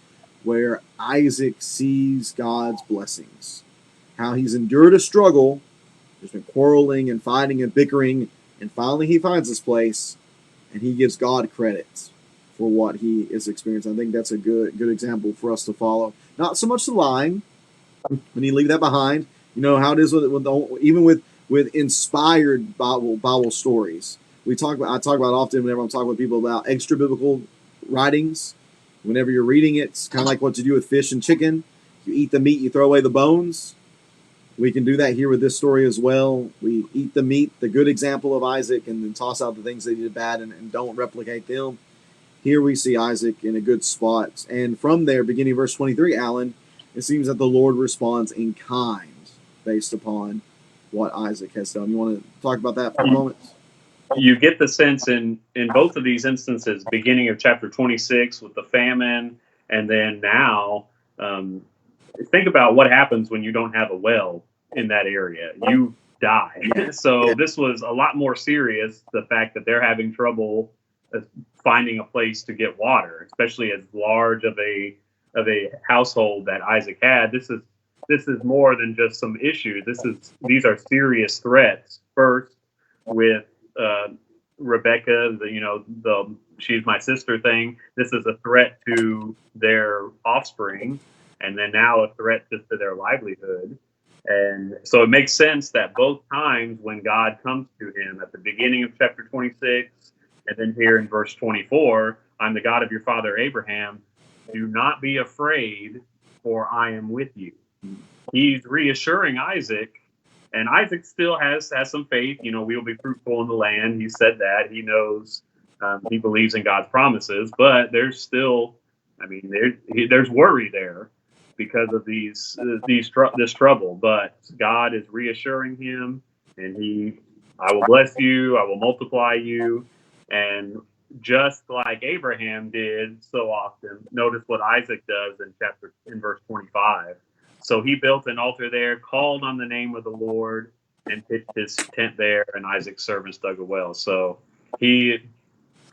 where Isaac sees God's blessings. How he's endured a struggle, there's been quarreling and fighting and bickering, and finally he finds this place, and he gives God credit for what he is experiencing. I think that's a good example for us to follow. Not so much the lying, when you leave that behind. You know how it is even with inspired Bible stories. I talk about often whenever I'm talking with people about extra biblical writings. Whenever you're reading it, it's kind of like what you do with fish and chicken. You eat the meat, you throw away the bones. We can do that here with this story as well. We eat the meat, the good example of Isaac, and then toss out the things that he did bad and don't replicate them. Here we see Isaac in a good spot. And from there, beginning verse 23, Alan, it seems that the Lord responds in kind based upon what Isaac has done. You want to talk about that for a moment? you get the sense in both of these instances, beginning of chapter 26 with the famine, and then now, um, think about what happens when you don't have a well in that area. You die. Yeah, So yeah, this was a lot more serious. The fact that they're having trouble uh, finding a place to get water, especially as large of a household that Isaac had. This is more than just some issues. These are serious threats. First, with uh, Rebecca, the she's my sister thing. This is a threat to their offspring, and then now a threat just to their livelihood. And so it makes sense that both times when God comes to him at the beginning of chapter 26, and then here in verse 24, I'm the God of your father Abraham. Do not be afraid, for I am with you. He's reassuring Isaac, and Isaac still has some faith. We will be fruitful in the land. He said that. He knows. He believes in God's promises, but there's still, I mean, there's worry there because of this trouble. But God is reassuring him, and I will bless you. I will multiply you, and just like Abraham did so often. Notice what Isaac does in verse 25. So he built an altar there, called on the name of the Lord, and pitched his tent there, and Isaac's servants dug a well. So he,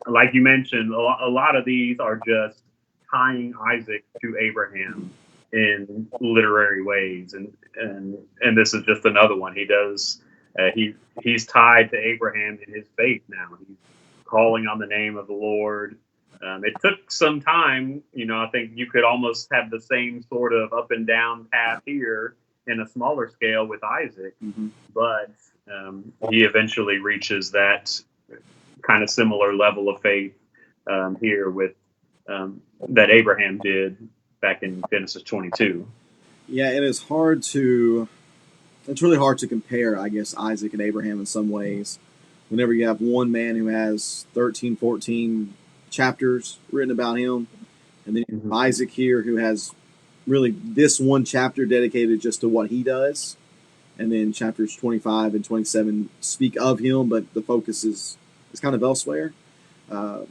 like you mentioned, a lot of these are just tying Isaac to Abraham in literary ways, and this is just another one. He does. He's tied to Abraham in his faith now. He's calling on the name of the Lord. It took some time. I think you could almost have the same sort of up and down path here in a smaller scale with Isaac, mm-hmm. but he eventually reaches that kind of similar level of faith here with that Abraham did back in Genesis 22. Yeah. It's really hard to compare, I guess, Isaac and Abraham in some ways. Whenever you have one man who has 13, 14 chapters written about him, and then you have Mm-hmm. Isaac here who has really this one chapter dedicated just to what he does, and then chapters 25 and 27 speak of him, but the focus is kind of elsewhere. Uh,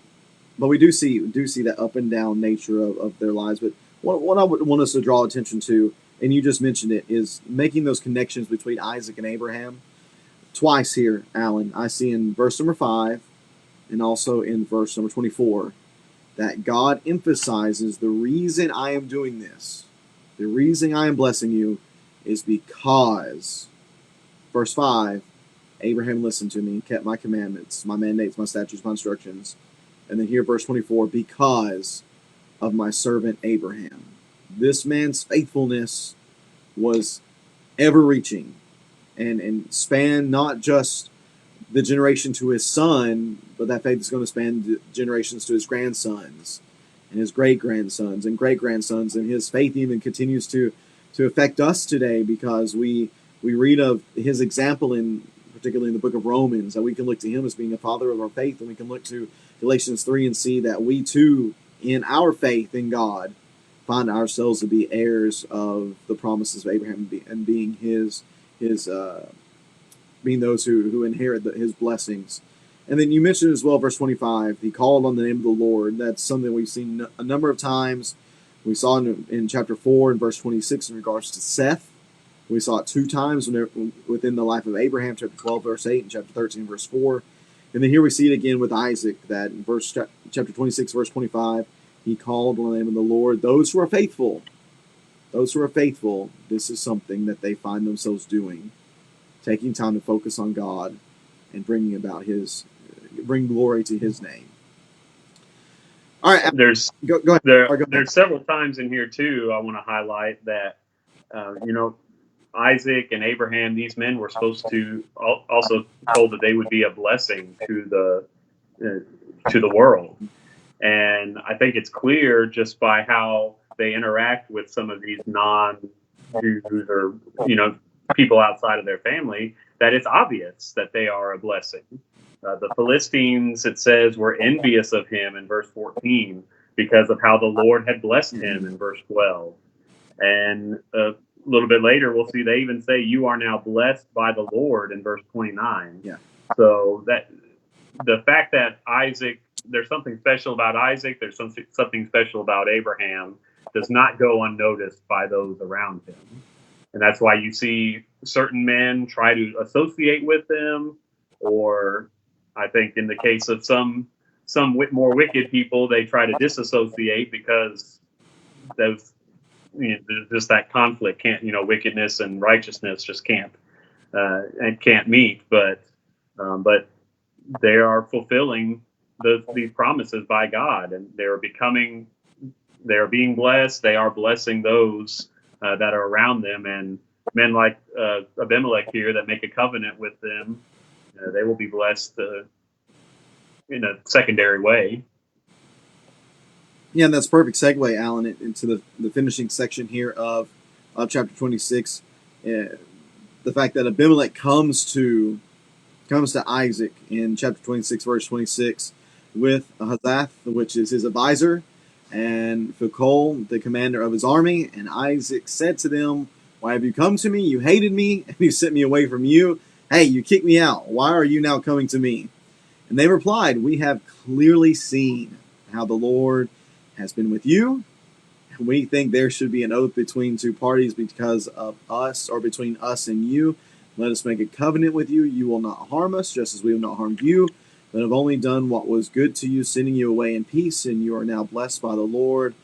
but we do see that up and down nature of their lives. But what I would want us to draw attention to, and you just mentioned it, is making those connections between Isaac and Abraham. Twice here, Alan, I see in verse number 5 and also in verse number 24 that God emphasizes the reason I am doing this, the reason I am blessing you, is because, verse 5, Abraham listened to me, kept my commandments, my mandates, my statutes, my instructions. And then here, verse 24, because of my servant Abraham. This man's faithfulness was ever reaching and spanned not just the generation to his son, but that faith is going to span generations to his grandsons and his great grandsons and great grandsons. And his faith even continues to affect us today because we read of his example particularly in the book of Romans, that we can look to him as being a father of our faith, and we can look to Galatians 3 and see that we too, in our faith in God, find ourselves to be heirs of the promises of Abraham and being being those who inherit his blessings. And then you mentioned as well, verse 25, he called on the name of the Lord. That's something we've seen a number of times. We saw in chapter 4 and verse 26 in regards to Seth. We saw it 2 times within the life of Abraham, chapter 12, verse 8, and chapter 13, verse 4. And then here we see it again with Isaac, that in chapter 26, verse 25, he called on the name of the Lord. Those who are faithful, this is something that they find themselves doing, taking time to focus on God and bring glory to his name. All right, There's go ahead. there Go ahead. there's several times in here too. I want to highlight that Isaac and Abraham, these men were supposed to also told that they would be a blessing to the world. And I think it's clear just by how they interact with some of these non-Jews or people outside of their family that it's obvious that they are a blessing. The Philistines, it says, were envious of him in verse 14 because of how the Lord had blessed him in verse 12. And a little bit later, we'll see they even say, "You are now blessed by the Lord" in verse 29. Yeah. So the fact that Isaac, there's something special about Isaac, there's something special about Abraham, does not go unnoticed by those around him. And that's why you see certain men try to associate with them, or I think in the case of some more wicked people, they try to disassociate because those, just that conflict can't, wickedness and righteousness just can't and can't meet. But they are fulfilling these promises by God, and they're being blessed. They are blessing those that are around them, and men like Abimelech here that make a covenant with them, they will be blessed in a secondary way. Yeah, and that's perfect segue, Alan, into the finishing section here of chapter 26. The fact that Abimelech comes to Isaac in chapter 26, verse 26, with Hazath, which is his advisor, and Phicol, the commander of his army. And Isaac said to them, "Why have you come to me? You hated me, and you sent me away from you. Hey, you kicked me out. Why are you now coming to me?" And they replied, "We have clearly seen how the Lord has been with you. We think there should be an oath between two parties because of us, or between us and you. Let us make a covenant with you. You will not harm us, just as we have not harmed you, but have only done what was good to you, sending you away in peace, and you are now blessed by the Lord."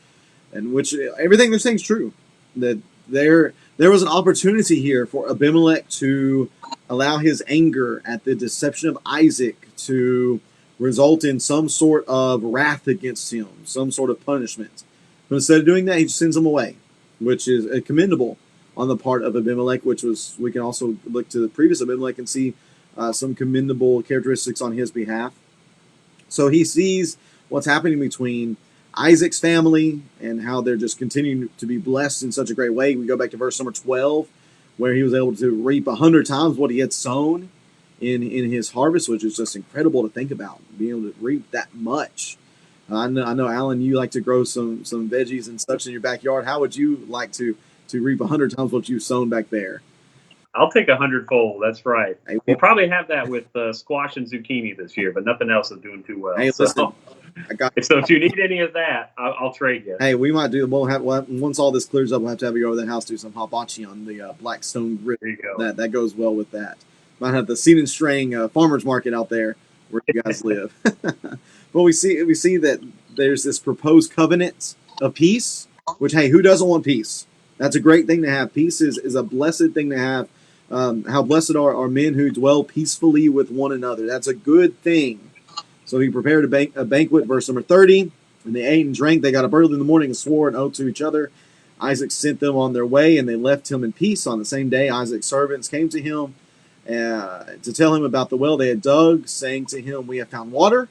And which everything they're saying is true. That there was an opportunity here for Abimelech to allow his anger at the deception of Isaac to result in some sort of wrath against him, some sort of punishment. But instead of doing that, he just sends him away, which is commendable on the part of Abimelech, which was, we can also look to the previous Abimelech and see some commendable characteristics on his behalf. So he sees what's happening between Isaac's family and how they're just continuing to be blessed in such a great way. We go back to verse number 12, where he was able to reap 100 times what he had sown in his harvest, which is just incredible to think about, being able to reap that much. I know, Alan, you like to grow some veggies and such in your backyard. How would you like to reap 100 times what you've sown back there? I'll take 100-fold. That's right. Hey, We'll probably have that with squash and zucchini this year, but nothing else is doing too well. Hey, listen, so if you need any of that, I'll trade you. Hey, we might do. We'll have once all this clears up. We'll have to have you over the house do some hibachi on the black stone grill. There you go. That goes well with that. Might have the Seed and Straying farmers market out there where you guys live. But we see that there's this proposed covenant of peace. Which, hey, who doesn't want peace? That's a great thing to have. Peace is a blessed thing to have. How blessed are men who dwell peacefully with one another. That's a good thing. So he prepared a banquet, verse number 30. And they ate and drank. They got up early in the morning and swore an oath to each other. Isaac sent them on their way, and they left him in peace. On the same day, Isaac's servants came to him to tell him about the well they had dug, saying to him, "We have found water."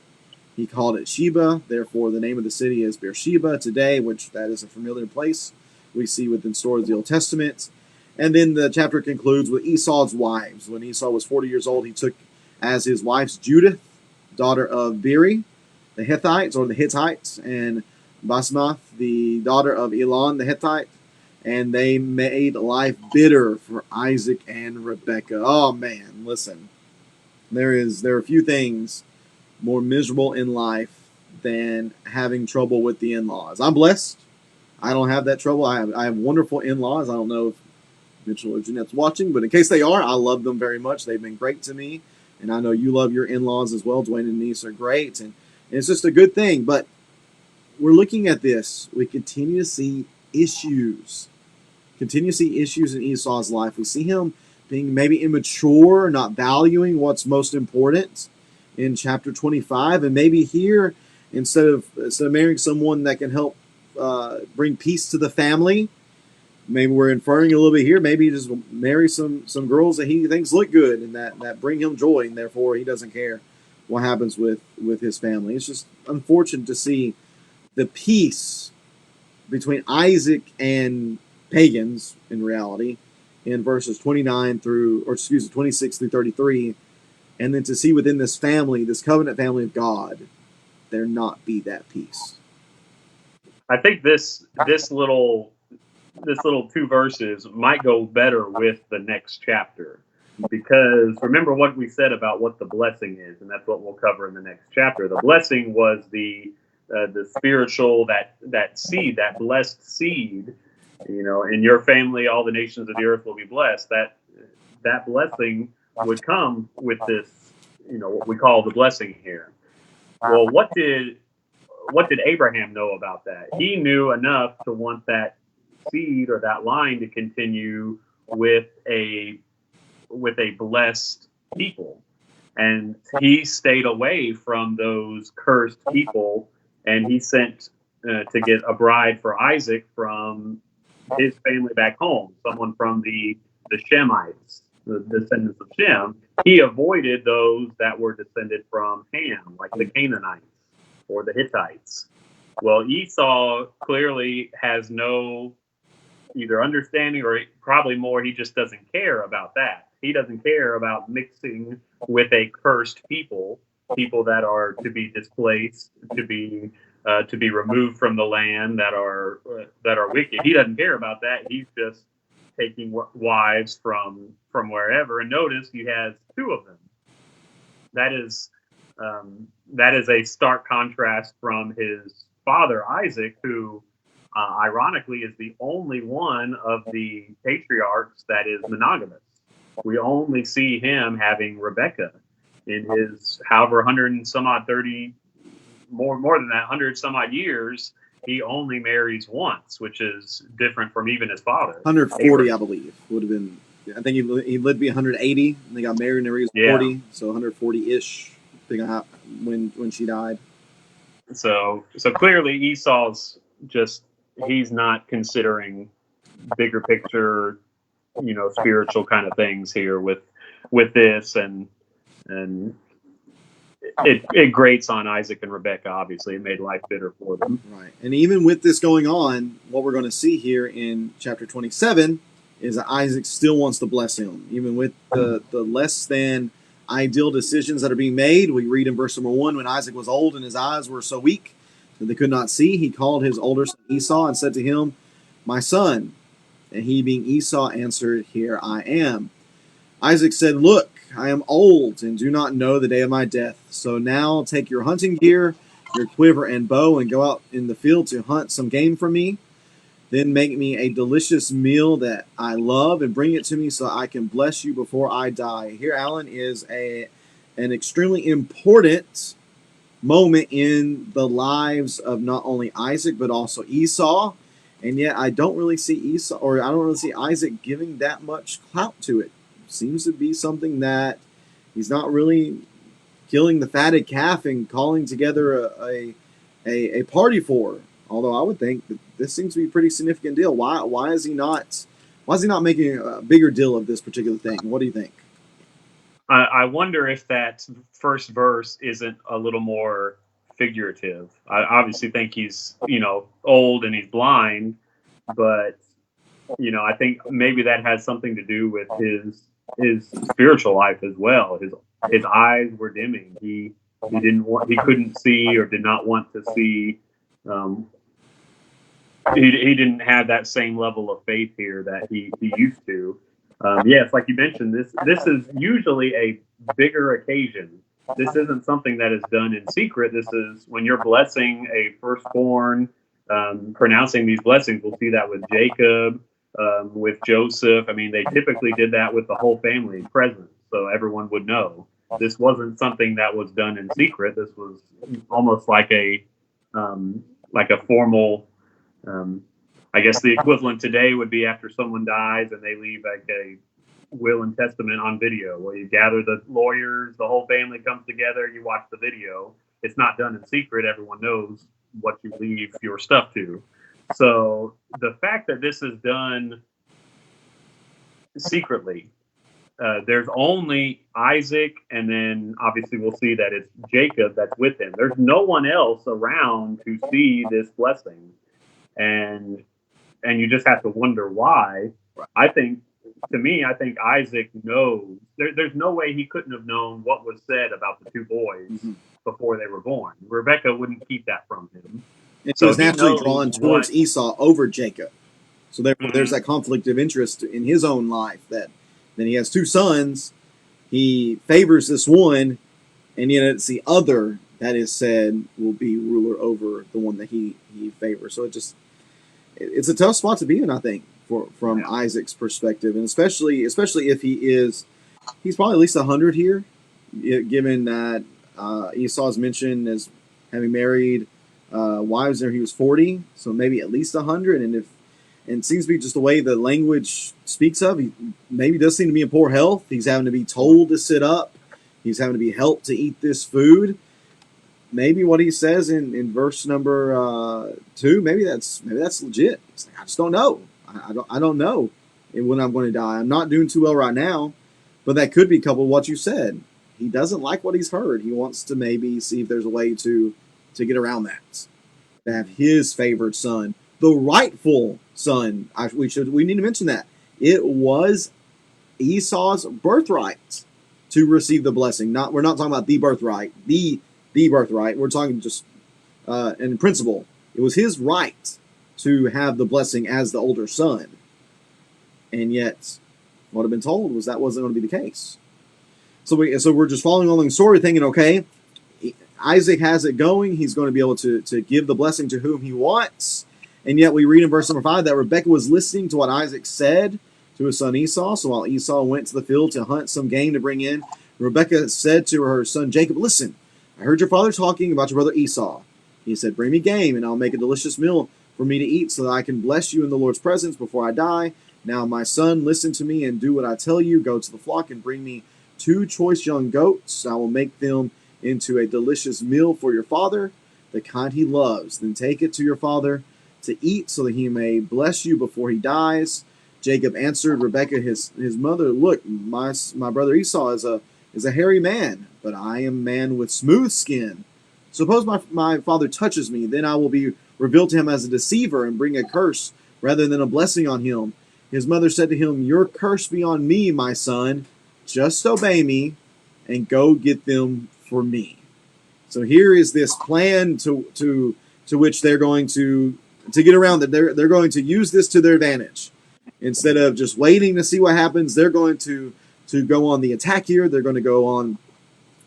He called it Sheba. Therefore, the name of the city is Beersheba today, which that is a familiar place we see within stories of the Old Testament. And then the chapter concludes with Esau's wives. When Esau was 40 years old, he took as his wives Judith, daughter of Beeri, the Hittites, and Basmath, the daughter of Elon the Hittite, and they made life bitter for Isaac and Rebekah. Oh man, listen, there are few things more miserable in life than having trouble with the in-laws. I'm blessed. I don't have that trouble. I have wonderful in-laws. I don't know if Mitchell or Jeanette's watching, but in case they are, I love them very much. They've been great to me, and I know you love your in-laws as well. Dwayne and niece are great, and it's just a good thing. But we're looking at this. We continue to see issues. Continue to see issues in Esau's life. We see him being maybe immature, not valuing what's most important in chapter 25, and maybe here, instead of marrying someone that can help bring peace to the family, maybe we're inferring a little bit here. Maybe he just marry some girls that he thinks look good and that bring him joy, and therefore he doesn't care what happens with his family. It's just unfortunate to see the peace between Isaac and pagans in reality in verses 26 through 33, and then to see within this family, this covenant family of God, there not be that peace. I think this little 2 verses might go better with the next chapter. because remember what we said about what the blessing is, and that's what we'll cover in the next chapter. The blessing was the spiritual, that seed, that blessed seed. In your family, all the nations of the earth will be blessed. That blessing would come with this, what we call the blessing here. Well, what did Abraham know about that? He knew enough to want that seed or that line to continue with a blessed people. And he stayed away from those cursed people, and he sent to get a bride for Isaac from his family back home, someone from the Shemites, the descendants of Shem. He avoided those that were descended from Ham, like the Canaanites or the Hittites. Well, Esau clearly has no either understanding or probably more, he just doesn't care about that. He doesn't care about mixing with a cursed people that are to be displaced, to be removed from the land, that are wicked. He doesn't care about that. He's just taking wives from wherever. And notice he has two of them. That is a stark contrast from his father Isaac, who ironically is the only one of the patriarchs that is monogamous. We only see him having Rebecca in his however 100 and some odd 30 more than that 100 some odd years. He only marries once, which is different from even his father. 140, I believe, would have been. I think he lived to be 180, and they got married when he was 40, so 140-ish. When she died. So clearly Esau's just, he's not considering bigger picture, spiritual kind of things here with this, and it grates on Isaac and Rebecca. Obviously, it made life bitter for them. Right, and even with this going on, what we're going to see here in chapter 27 is that Isaac still wants to bless him, even with the less than ideal decisions that are being made. We read in verse number 1, when Isaac was old and his eyes were so weak that they could not see, he called his older son Esau and said to him, "My son." And he, being Esau, answered, "Here I am." Isaac said, "Look, I am old and do not know the day of my death. So now take your hunting gear, your quiver and bow, and go out in the field to hunt some game for me. Then make me a delicious meal that I love and bring it to me so I can bless you before I die." Here, Alan, is an extremely important moment in the lives of not only Isaac but also Esau. And yet I don't really see Isaac giving that much clout to it. Seems to be something that he's not really killing the fatted calf and calling together a party for. Although I would think that this seems to be a pretty significant deal. Why is he not making a bigger deal of this particular thing? What do you think? I wonder if that first verse isn't a little more figurative. I obviously think he's, old and he's blind, but, I think maybe that has something to do with his spiritual life as well. His eyes were dimming. He couldn't see or did not want to see. He didn't have that same level of faith here that he used to. Yes, like you mentioned, this is usually a bigger occasion. This isn't something that is done in secret. This is when you're blessing a firstborn, pronouncing these blessings. We'll see that with Jacob, with Joseph. I mean, they typically did that with the whole family present, so everyone would know. This wasn't something that was done in secret. This was almost like a formal. I guess the equivalent today would be after someone dies and they leave like a will and testament on video, where you gather the lawyers, the whole family comes together, you watch the video. It's not done in secret. Everyone knows what you leave your stuff to. So the fact that this is done secretly, there's only Isaac, and then obviously we'll see that it's Jacob that's with him. There's no one else around to see this blessing. And you just have to wonder why. I think Isaac knows. There's no way he couldn't have known what was said about the two boys before they were born. Rebecca wouldn't keep that from him. And so he was naturally drawn towards Esau over Jacob. So therefore, there's that conflict of interest in his own life that Then he has two sons. He favors this one, and yet it's the other that is said will be ruler over the one that he favors. So it's a tough spot to be in, I think, from Isaac's perspective, and especially if he's probably at least 100 here, given that Esau's mentioned as having married wives there he was 40, so maybe at least 100, and it seems to be just the way the language speaks of. He maybe does seem to be in poor health. He's having to be told to sit up. He's having to be helped to eat this food. Maybe what he says in verse number 2, maybe that's legit. It's like, I just don't know. I don't know when I'm going to die. I'm not doing too well right now, but that could be coupled with what you said. He doesn't like what he's heard. He wants to maybe see if there's a way to get around that. To have his favored son, the rightful son. We need to mention that it was Esau's birthright to receive the blessing. We're not talking about the birthright. The birthright. We're talking just in principle. It was his right to have the blessing as the older son. And yet, what had been told was that wasn't going to be the case. So we're just following along the story thinking, okay, Isaac has it going. He's going to be able to give the blessing to whom he wants. And yet we read in verse number 5 that Rebekah was listening to what Isaac said to his son Esau. So while Esau went to the field to hunt some game to bring in, Rebekah said to her son Jacob, listen, I heard your father talking about your brother Esau. He said, bring me game, and I'll make a delicious meal for me to eat so that I can bless you in the Lord's presence before I die. Now, my son, listen to me and do what I tell you. Go to the flock and bring me 2 choice young goats. I will make them into a delicious meal for your father, the kind he loves. Then take it to your father to eat so that he may bless you before he dies. Jacob answered Rebekah, his mother, look, my brother Esau is a hairy man, but I am a man with smooth skin. Suppose my father touches me, then I will be revealed to him as a deceiver and bring a curse rather than a blessing on him. His mother said to him, your curse be on me, my son. Just obey me and go get them for me. So here is this plan to which they're going to get around that. They're going to use this to their advantage. Instead of just waiting to see what happens, they're going to go on the attack here. They're going to go on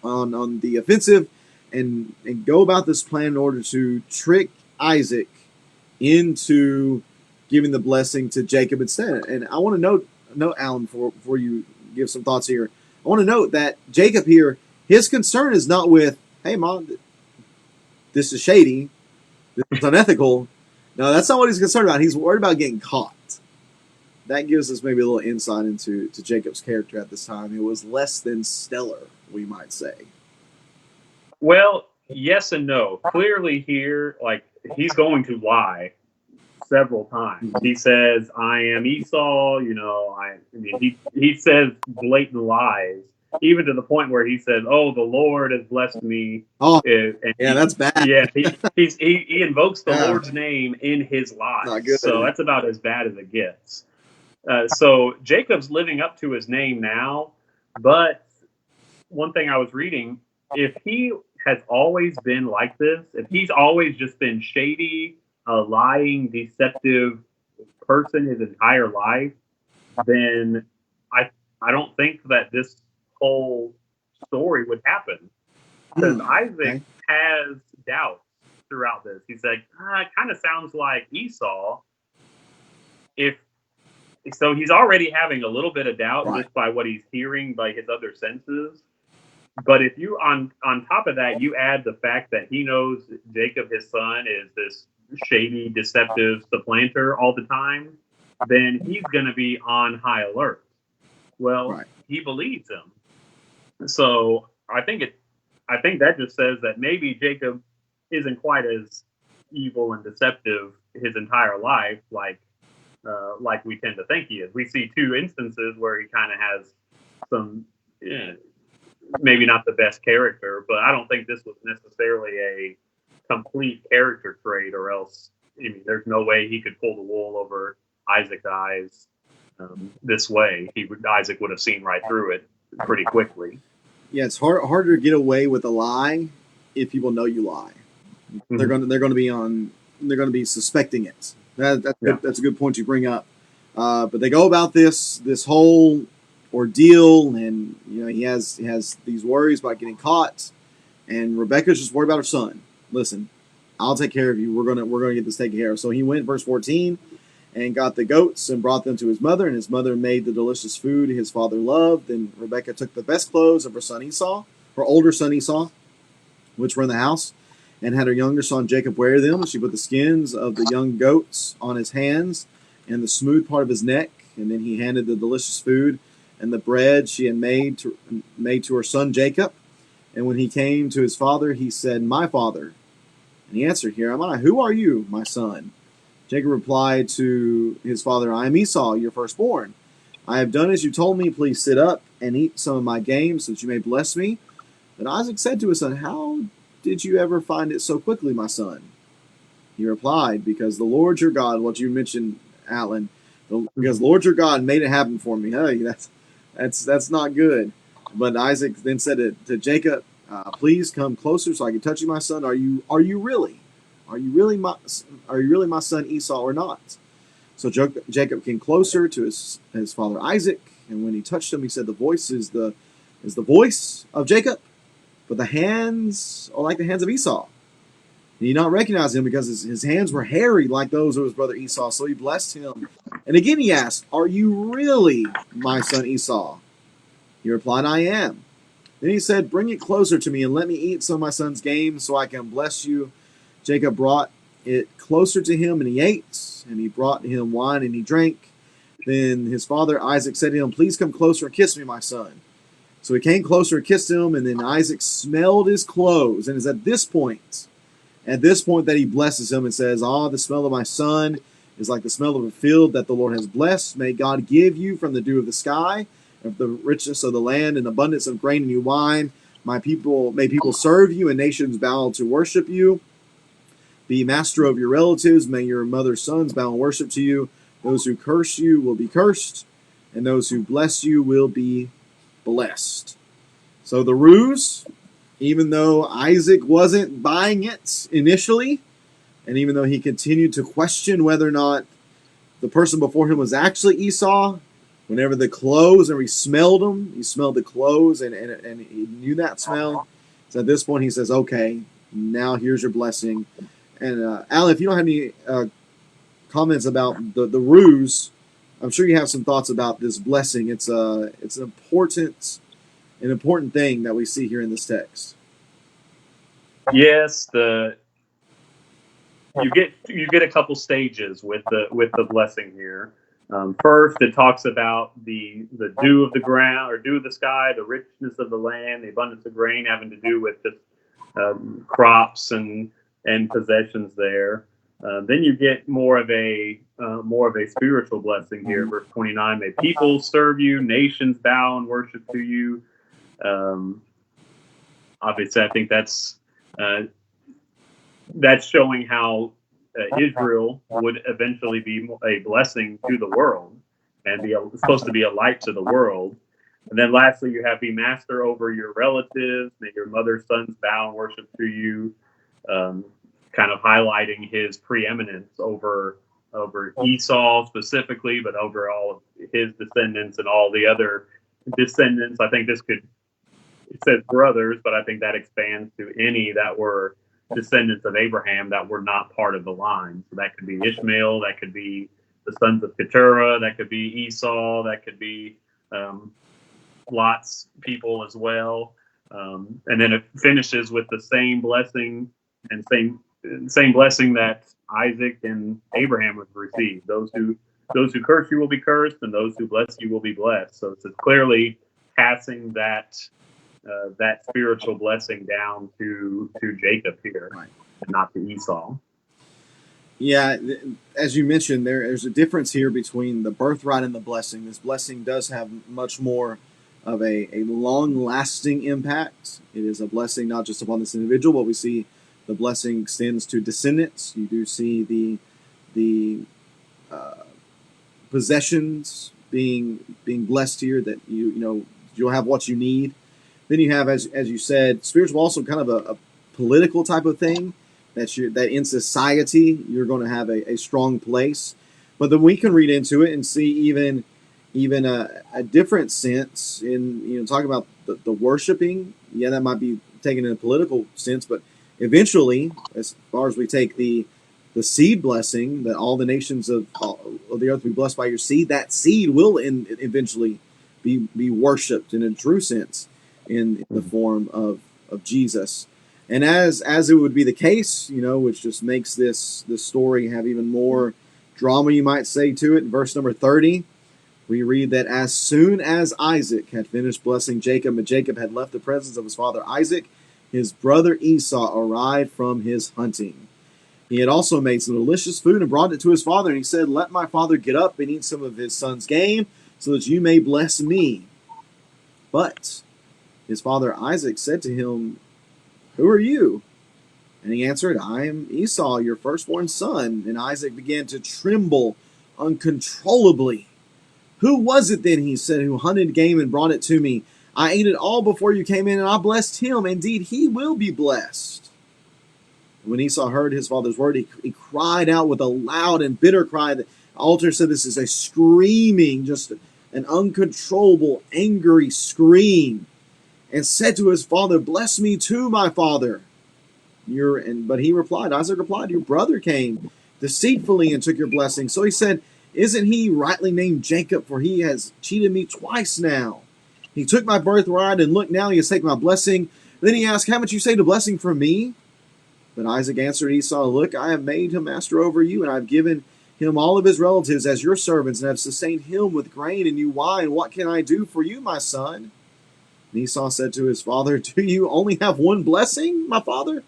the offensive and go about this plan in order to trick Isaac into giving the blessing to Jacob instead. And I want to note Alan, before you give some thoughts here, I want to note that Jacob here, his concern is not with, hey, Mom, this is shady, this is unethical. No, that's not what he's concerned about. He's worried about getting caught. That gives us maybe a little insight into Jacob's character at this time. It was less than stellar, we might say. Well, yes and no. Clearly here, like, he's going to lie several times. Mm-hmm. He says, I am Esau, I mean, he says blatant lies, even to the point where he says, oh, the Lord has blessed me. Oh, that's bad. Yeah, he invokes the Lord's name in his lies. Not good. So that's about as bad as it gets. So Jacob's living up to his name now, but one thing I was reading, if he has always been like this, if he's always just been shady, a lying, deceptive person his entire life, then I don't think that this whole story would happen. Because Isaac has doubts throughout this. He's like, it kind of sounds like Esau. So he's already having a little bit of doubt just by what he's hearing by his other senses. But if you, on top of that, you add the fact that he knows Jacob, his son, is this shady, deceptive supplanter all the time, then he's going to be on high alert. Well, he believes him. So I think that just says that maybe Jacob isn't quite as evil and deceptive his entire life, like we tend to think he is. We see 2 instances where he kind of has some, maybe not the best character, but I don't think this was necessarily a complete character trait, or else, there's no way he could pull the wool over Isaac's eyes this way. Isaac would have seen right through it pretty quickly. Yeah, it's harder to get away with a lie if people know you lie. Mm-hmm. They're going to be suspecting it. That's a good point you bring up. But they go about this whole ordeal, and he has these worries about getting caught, and Rebecca's just worried about her son. Listen, I'll take care of you. We're gonna get this taken care of. So he went, verse 14, and got the goats and brought them to his mother, and his mother made the delicious food his father loved. Then Rebecca took the best clothes of her son Esau, her older son Esau, which were in the house, and had her younger son Jacob wear them. She put the skins of the young goats on his hands and the smooth part of his neck, and then he handed the delicious food and the bread she had made to her son Jacob. And when he came to his father, he said, "My father." And he answered, "Here am I. Who are you, my son?" Jacob replied to his father, "I am Esau, your firstborn. I have done as you told me. Please sit up and eat some of my game so that you may bless me." But Isaac said to his son, "How did you ever find it so quickly, my son?" He replied, "Because the Lord your God," what you mentioned, Alan, "because the Lord your God made it happen for me." Hey, that's not good. But Isaac then said to Jacob, "Please come closer so I can touch you, my son. Are you really? Are you really my son Esau or not?" So Jacob came closer to his father Isaac, and when he touched him, he said, "The voice is the voice of Jacob, but the hands are like the hands of Esau." And he did not recognize him because his hands were hairy like those of his brother Esau. So he blessed him. And again he asked, "Are you really my son Esau?" He replied, "I am." Then he said, "Bring it closer to me and let me eat some of my son's game so I can bless you." Jacob brought it closer to him, and he ate, and he brought him wine, and he drank. Then his father Isaac said to him, "Please come closer and kiss me, my son." So he came closer and kissed him, and then Isaac smelled his clothes. And it's at this point that he blesses him and says, "Ah, the smell of my son is like the smell of a field that the Lord has blessed. May God give you from the dew of the sky, of the richness of the land, and abundance of grain and new wine. May people serve you, and nations bow to worship you. Be master of your relatives. May your mother's sons bow and worship to you. Those who curse you will be cursed, and those who bless you will be blessed." So the ruse, even though Isaac wasn't buying it initially, and even though he continued to question whether or not the person before him was actually Esau, whenever the clothes, and he smelled them, he smelled the clothes, and he knew that smell. So at this point he says, "Okay, now here's your blessing." And Alan, if you don't have any comments about the ruse, I'm sure you have some thoughts about this blessing. It's an important thing that we see here in this text. Yes, you get a couple stages with the blessing here. First, it talks about the dew of the ground or dew of the sky, the richness of the land, the abundance of grain, having to do with just crops and possessions there. Then you get more of a spiritual blessing here. Verse 29: May people serve you, nations bow and worship to you. Obviously, I think that's showing how Israel would eventually be a blessing to the world and be supposed to be a light to the world. And then lastly, you have be master over your relatives. May your mother's sons bow and worship to you, kind of highlighting his preeminence over Esau specifically, but over all of his descendants and all the other descendants. I think it says brothers, but I think that expands to any that were descendants of Abraham that were not part of the line. So that could be Ishmael, that could be the sons of Keturah, that could be Esau, that could be Lot's people as well. And then it finishes with the same blessing and same blessing that Isaac and Abraham have received. Those who curse you will be cursed, and those who bless you will be blessed. So it's clearly passing that spiritual blessing down to Jacob here, Right, and not to Esau. Yeah, as you mentioned, there's a difference here between the birthright and the blessing. This blessing does have much more of a long-lasting impact. It is a blessing not just upon this individual, but we see the blessing extends to descendants. You do see the possessions being blessed here, that you'll have what you need. Then you have, as you said, spiritual also kind of a political type of thing, that in society you're going to have a strong place. But then we can read into it and see even even a different sense in talking about the worshiping. Yeah, that might be taken in a political sense, but eventually, as far as we take the seed blessing, that all the nations of the earth will be blessed by your seed, that seed will eventually be worshipped in a true sense in the form of Jesus. And as it would be the case, which just makes this story have even more drama, you might say, to it. In verse number 30, we read that as soon as Isaac had finished blessing Jacob, and Jacob had left the presence of his father Isaac, his brother Esau arrived from his hunting. He had also made some delicious food and brought it to his father, and he said, "Let my father get up and eat some of his son's game, so that you may bless me." But his father Isaac said to him, "Who are you?" And he answered, "I am Esau, your firstborn son." And Isaac began to tremble uncontrollably. "Who was it then," he said, "who hunted game and brought it to me? I ate it all before you came in, and I blessed him. Indeed, he will be blessed." When Esau heard his father's word, he cried out with a loud and bitter cry. The altar said this is a screaming, just an uncontrollable, angry scream, and said to his father, "Bless me too, my father." But he replied, Isaac replied, "Your brother came deceitfully and took your blessing." So he said, "Isn't he rightly named Jacob? For he has cheated me twice now. He took my birthright, and look, now he has taken my blessing." Then he asked, "Haven't you saved a blessing from me?" But Isaac answered Esau, "Look, I have made him master over you, and I have given him all of his relatives as your servants, and have sustained him with grain and new wine. What can I do for you, my son?" And Esau said to his father, "Do you only have one blessing, my father?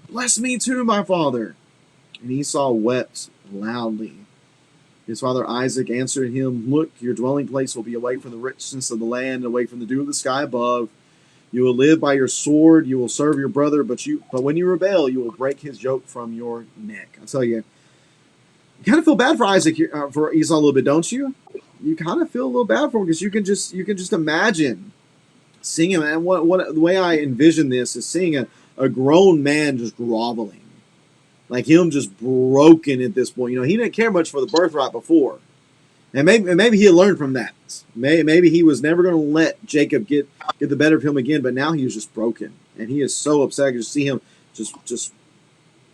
Bless me too, my father." And Esau wept loudly. His father Isaac answered him, "Look, your dwelling place will be away from the richness of the land, and away from the dew of the sky above. You will live by your sword. You will serve your brother, but when you rebel, you will break his yoke from your neck." I tell you, you kind of feel bad for for Esau a little bit, don't you? You kind of feel a little bad for him, because you can just imagine seeing him. And what the way I envision this is seeing a grown man just groveling, like him just broken at this point. He didn't care much for the birthright before. And maybe he had learned from that. Maybe he was never going to let Jacob get the better of him again. But now he was just broken, and he is so upset to see him just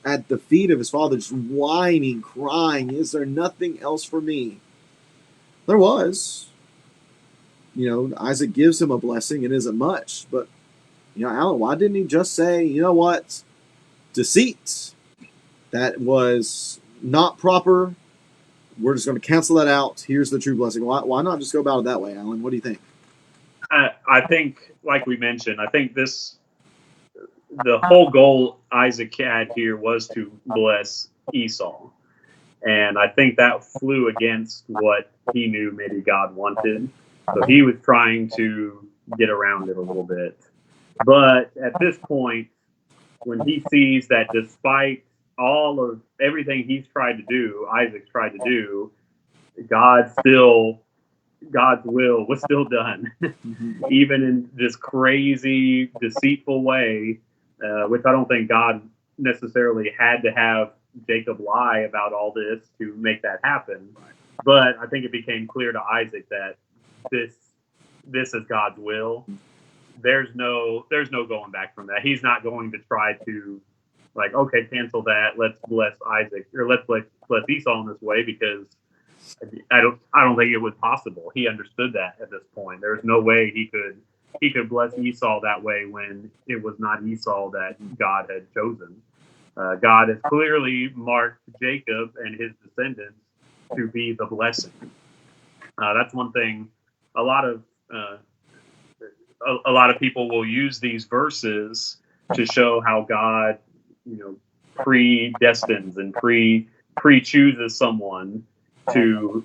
at the feet of his father, just whining, crying. "Is there nothing else for me?" There was. Isaac gives him a blessing. It isn't much, but Alan, why didn't he just say, "You know what? Deceit. That was not proper. We're just going to cancel that out. Here's the true blessing." Why not just go about it that way, Alan? What do you think? I think, like we mentioned, I think the whole goal Isaac had here was to bless Esau. And I think that flew against what he knew maybe God wanted. So he was trying to get around it a little bit. But at this point, when he sees that despite all of everything he's tried to do, Isaac's tried to do, God still God's will was still done, even in this crazy, deceitful way, which I don't think God necessarily had to have Jacob lie about all this to make that happen. But I think it became clear to Isaac that this is God's will. There's no going back from that. He's not going to try to, like, okay, cancel that. Let's bless Isaac, or let's bless Esau in this way, because I don't think it was possible. He understood that at this point. There's no way he could bless Esau that way when it was not Esau that God had chosen. God has clearly marked Jacob and his descendants to be the blessing. That's one thing. A lot of a lot of people will use these verses to show how God, predestines and pre-chooses someone to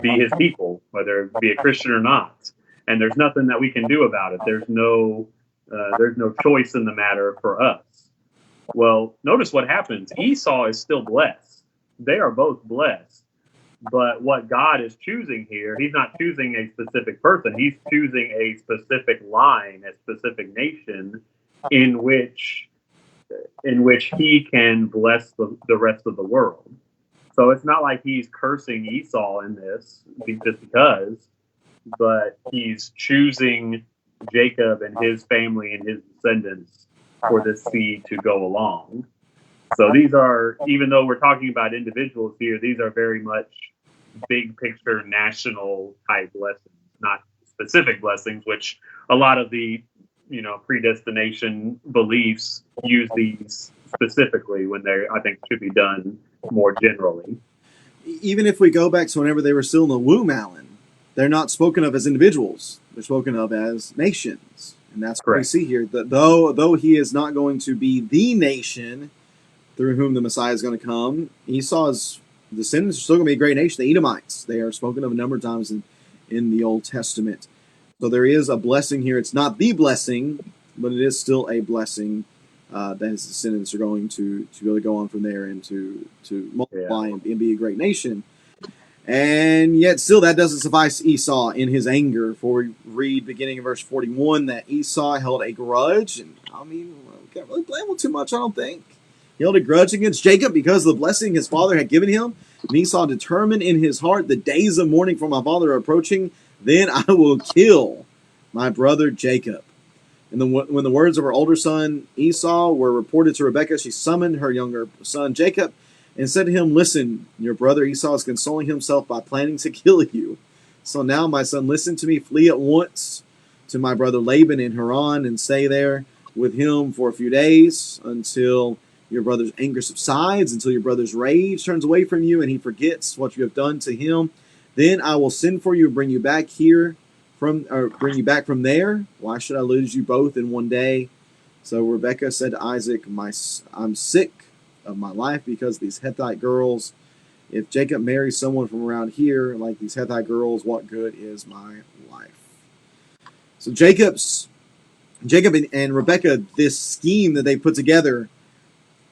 be his people, whether it be a Christian or not. And there's nothing that we can do about it. There's no choice in the matter for us. Well, notice what happens. Esau is still blessed. They are both blessed. But what God is choosing here, he's not choosing a specific person. He's choosing a specific line, a specific nation in which he can bless the rest of the world. So it's not like he's cursing Esau in this just because. but he's choosing Jacob and his family and his descendants for this seed to go along. So these are, even though we're talking about individuals here, these are very much big picture national type blessings, not specific blessings, which a lot of the predestination beliefs use these specifically when they, I think, should be done more generally. Even if we go back to whenever they were still in the womb, Alan, they're not spoken of as individuals. They're spoken of as nations. And that's what we Correct. see here. That though he is not going to be the nation through whom the Messiah is going to come, Esau's descendants are still going to be a great nation. The Edomites, they are spoken of a number of times in the Old Testament. So there is a blessing here. It's not the blessing, but it is still a blessing that his descendants are going to really go on from there and to multiply and be a great nation. And yet still that doesn't suffice Esau in his anger. For we read beginning in verse 41 that Esau held a grudge. And I mean, we can't really blame him too much, I don't think. He held a grudge against Jacob because of the blessing his father had given him. And Esau determined in his heart, the days of mourning for my father are approaching. Then I will kill my brother Jacob. And when the words of her older son Esau were reported to Rebekah, she summoned her younger son Jacob and said to him, "Listen, your brother Esau is consoling himself by planning to kill you. So now, my son, listen to me. Flee at once to my brother Laban in Haran and stay there with him for a few days until your brother's anger subsides, until your brother's rage turns away from you and he forgets what you have done to him. Then I will send for you and bring you back from there. Why should I lose you both in one day?" So Rebekah said to Isaac, "I'm sick of my life because of these Hittite girls. If Jacob marries someone from around here, like these Hittite girls, what good is my life?" So Jacob and Rebekah, this scheme that they put together,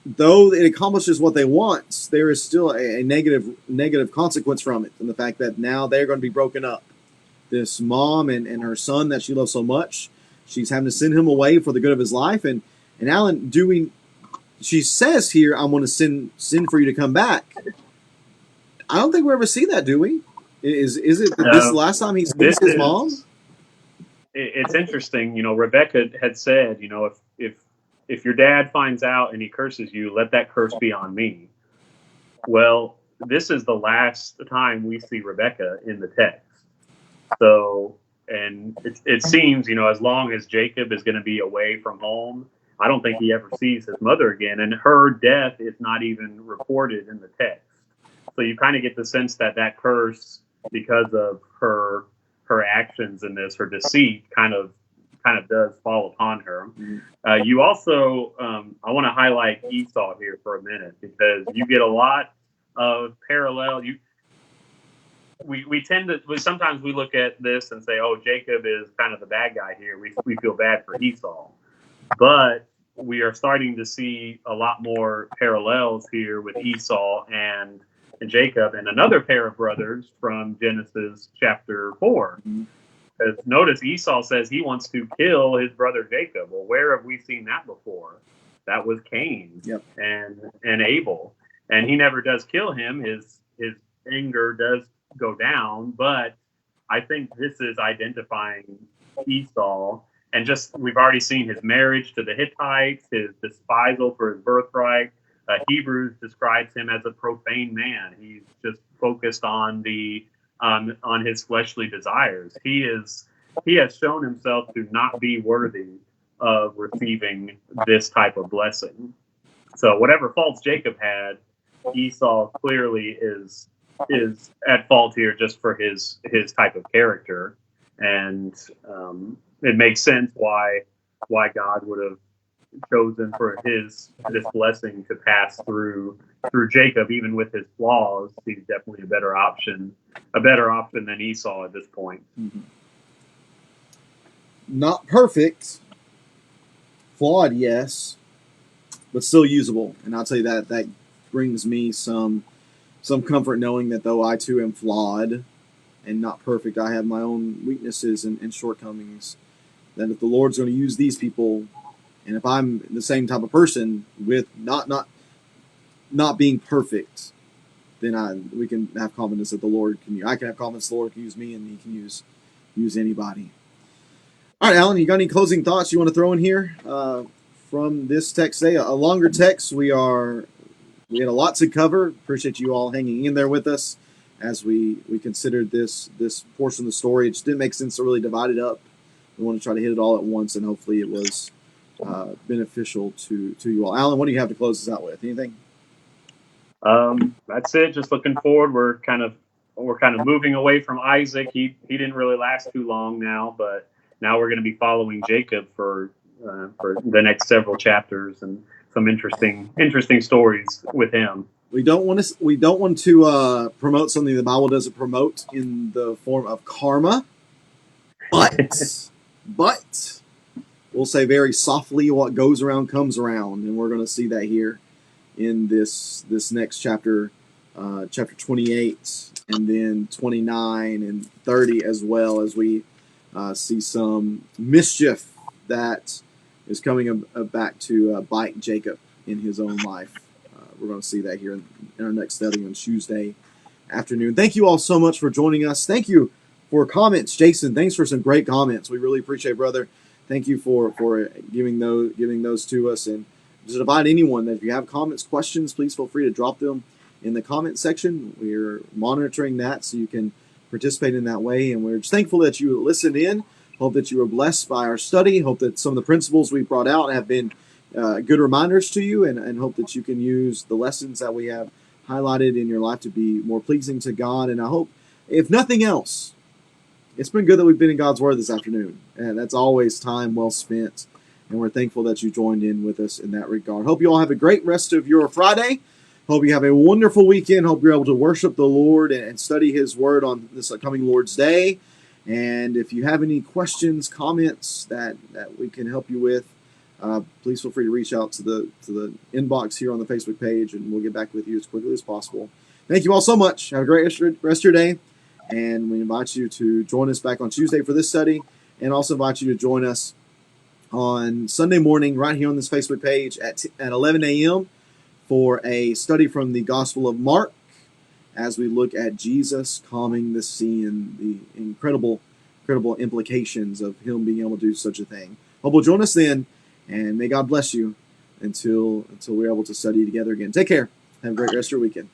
though it accomplishes what they want, there is still a negative consequence from it, and the fact that now they're going to be broken up. This mom and her son that she loves so much, she's having to send him away for the good of his life. And Alan, she says here, "I'm going to send for you to come back." I don't think we ever see that, do we? Is it this the last time he This speaks to his mom? it's interesting. Rebecca had said, if your dad finds out and he curses you, let that curse be on me. Well, this is the last time we see Rebecca in the text. So, and it seems, as long as Jacob is going to be away from home, I don't think he ever sees his mother again. And her death is not even reported in the text. So you kind of get the sense that curse, because of her actions in this, her deceit, kind of does fall upon her. You also, I want to highlight Esau here for a minute, because you get a lot of parallel. We tend to, sometimes we look at this and say, oh, Jacob is kind of the bad guy here. We feel bad for Esau. But we are starting to see a lot more parallels here with Esau and Jacob and another pair of brothers from Genesis chapter 4. Because notice Esau says he wants to kill his brother Jacob. Well, where have we seen that before? That was Cain. Yep. and Abel. And he never does kill him. His anger does go down, but I think this is identifying Esau. And just, we've already seen his marriage to the Hittites, his despisal for his birthright. Hebrews describes him as a profane man. He's just focused on on his fleshly desires. He has shown himself to not be worthy of receiving this type of blessing. So whatever faults Jacob had, Esau clearly is at fault here just for his type of character. And it makes sense why God would have chosen for this blessing to pass through Jacob, even with his flaws. He's definitely a better option than Esau at this point. Not perfect, flawed, yes, but still usable. And I'll tell you that brings me some comfort knowing that though I too am flawed and not perfect, I have my own weaknesses and shortcomings. That if the Lord's going to use these people, and if I'm the same type of person with not being perfect, then we can have confidence that the Lord can. I can have confidence the Lord can use me, and He can use use anybody. All right, Alan, you got any closing thoughts you want to throw in here from this text today? A longer text. We had a lot to cover. Appreciate you all hanging in there with us as we considered this portion of the story. It just didn't make sense to really divide it up. We want to try to hit it all at once, and hopefully it was beneficial to you all. Alan, what do you have to close this out with? Anything? That's it. Just looking forward. We're kind of moving away from Isaac. He didn't really last too long now, but now we're going to be following Jacob for the next several chapters and some interesting stories with him. We don't want to promote something the Bible doesn't promote in the form of karma, but we'll say very softly, what goes around comes around, and we're going to see that here in this next chapter, chapter 28, and then 29 and 30, as well as we see some mischief that is coming back to bite Jacob in his own life. We're going to see that here in our next study on Tuesday afternoon. Thank you all so much for joining us. Thank you for comments, Jason. Thanks for some great comments. We really appreciate it, brother. Thank you for giving those to us. And just invite anyone that if you have comments, questions, please feel free to drop them in the comment section. We're monitoring that so you can participate in that way. And we're just thankful that you listened in. Hope that you were blessed by our study. Hope that some of the principles we brought out have been good reminders to you, and hope that you can use the lessons that we have highlighted in your life to be more pleasing to God. And I hope, if nothing else, it's been good that we've been in God's Word this afternoon. And that's always time well spent. And we're thankful that you joined in with us in that regard. Hope you all have a great rest of your Friday. Hope you have a wonderful weekend. Hope you're able to worship the Lord and study His Word on this upcoming Lord's Day. And if you have any questions, comments that we can help you with, please feel free to reach out to the inbox here on the Facebook page, and we'll get back with you as quickly as possible. Thank you all so much. Have a great rest of your day. And we invite you to join us back on Tuesday for this study, and also invite you to join us on Sunday morning right here on this Facebook page at 11 a.m. for a study from the Gospel of Mark as we look at Jesus calming the sea and the incredible implications of Him being able to do such a thing. Hope you'll join us then, and may God bless you until we're able to study together again. Take care. Have a great rest of your weekend.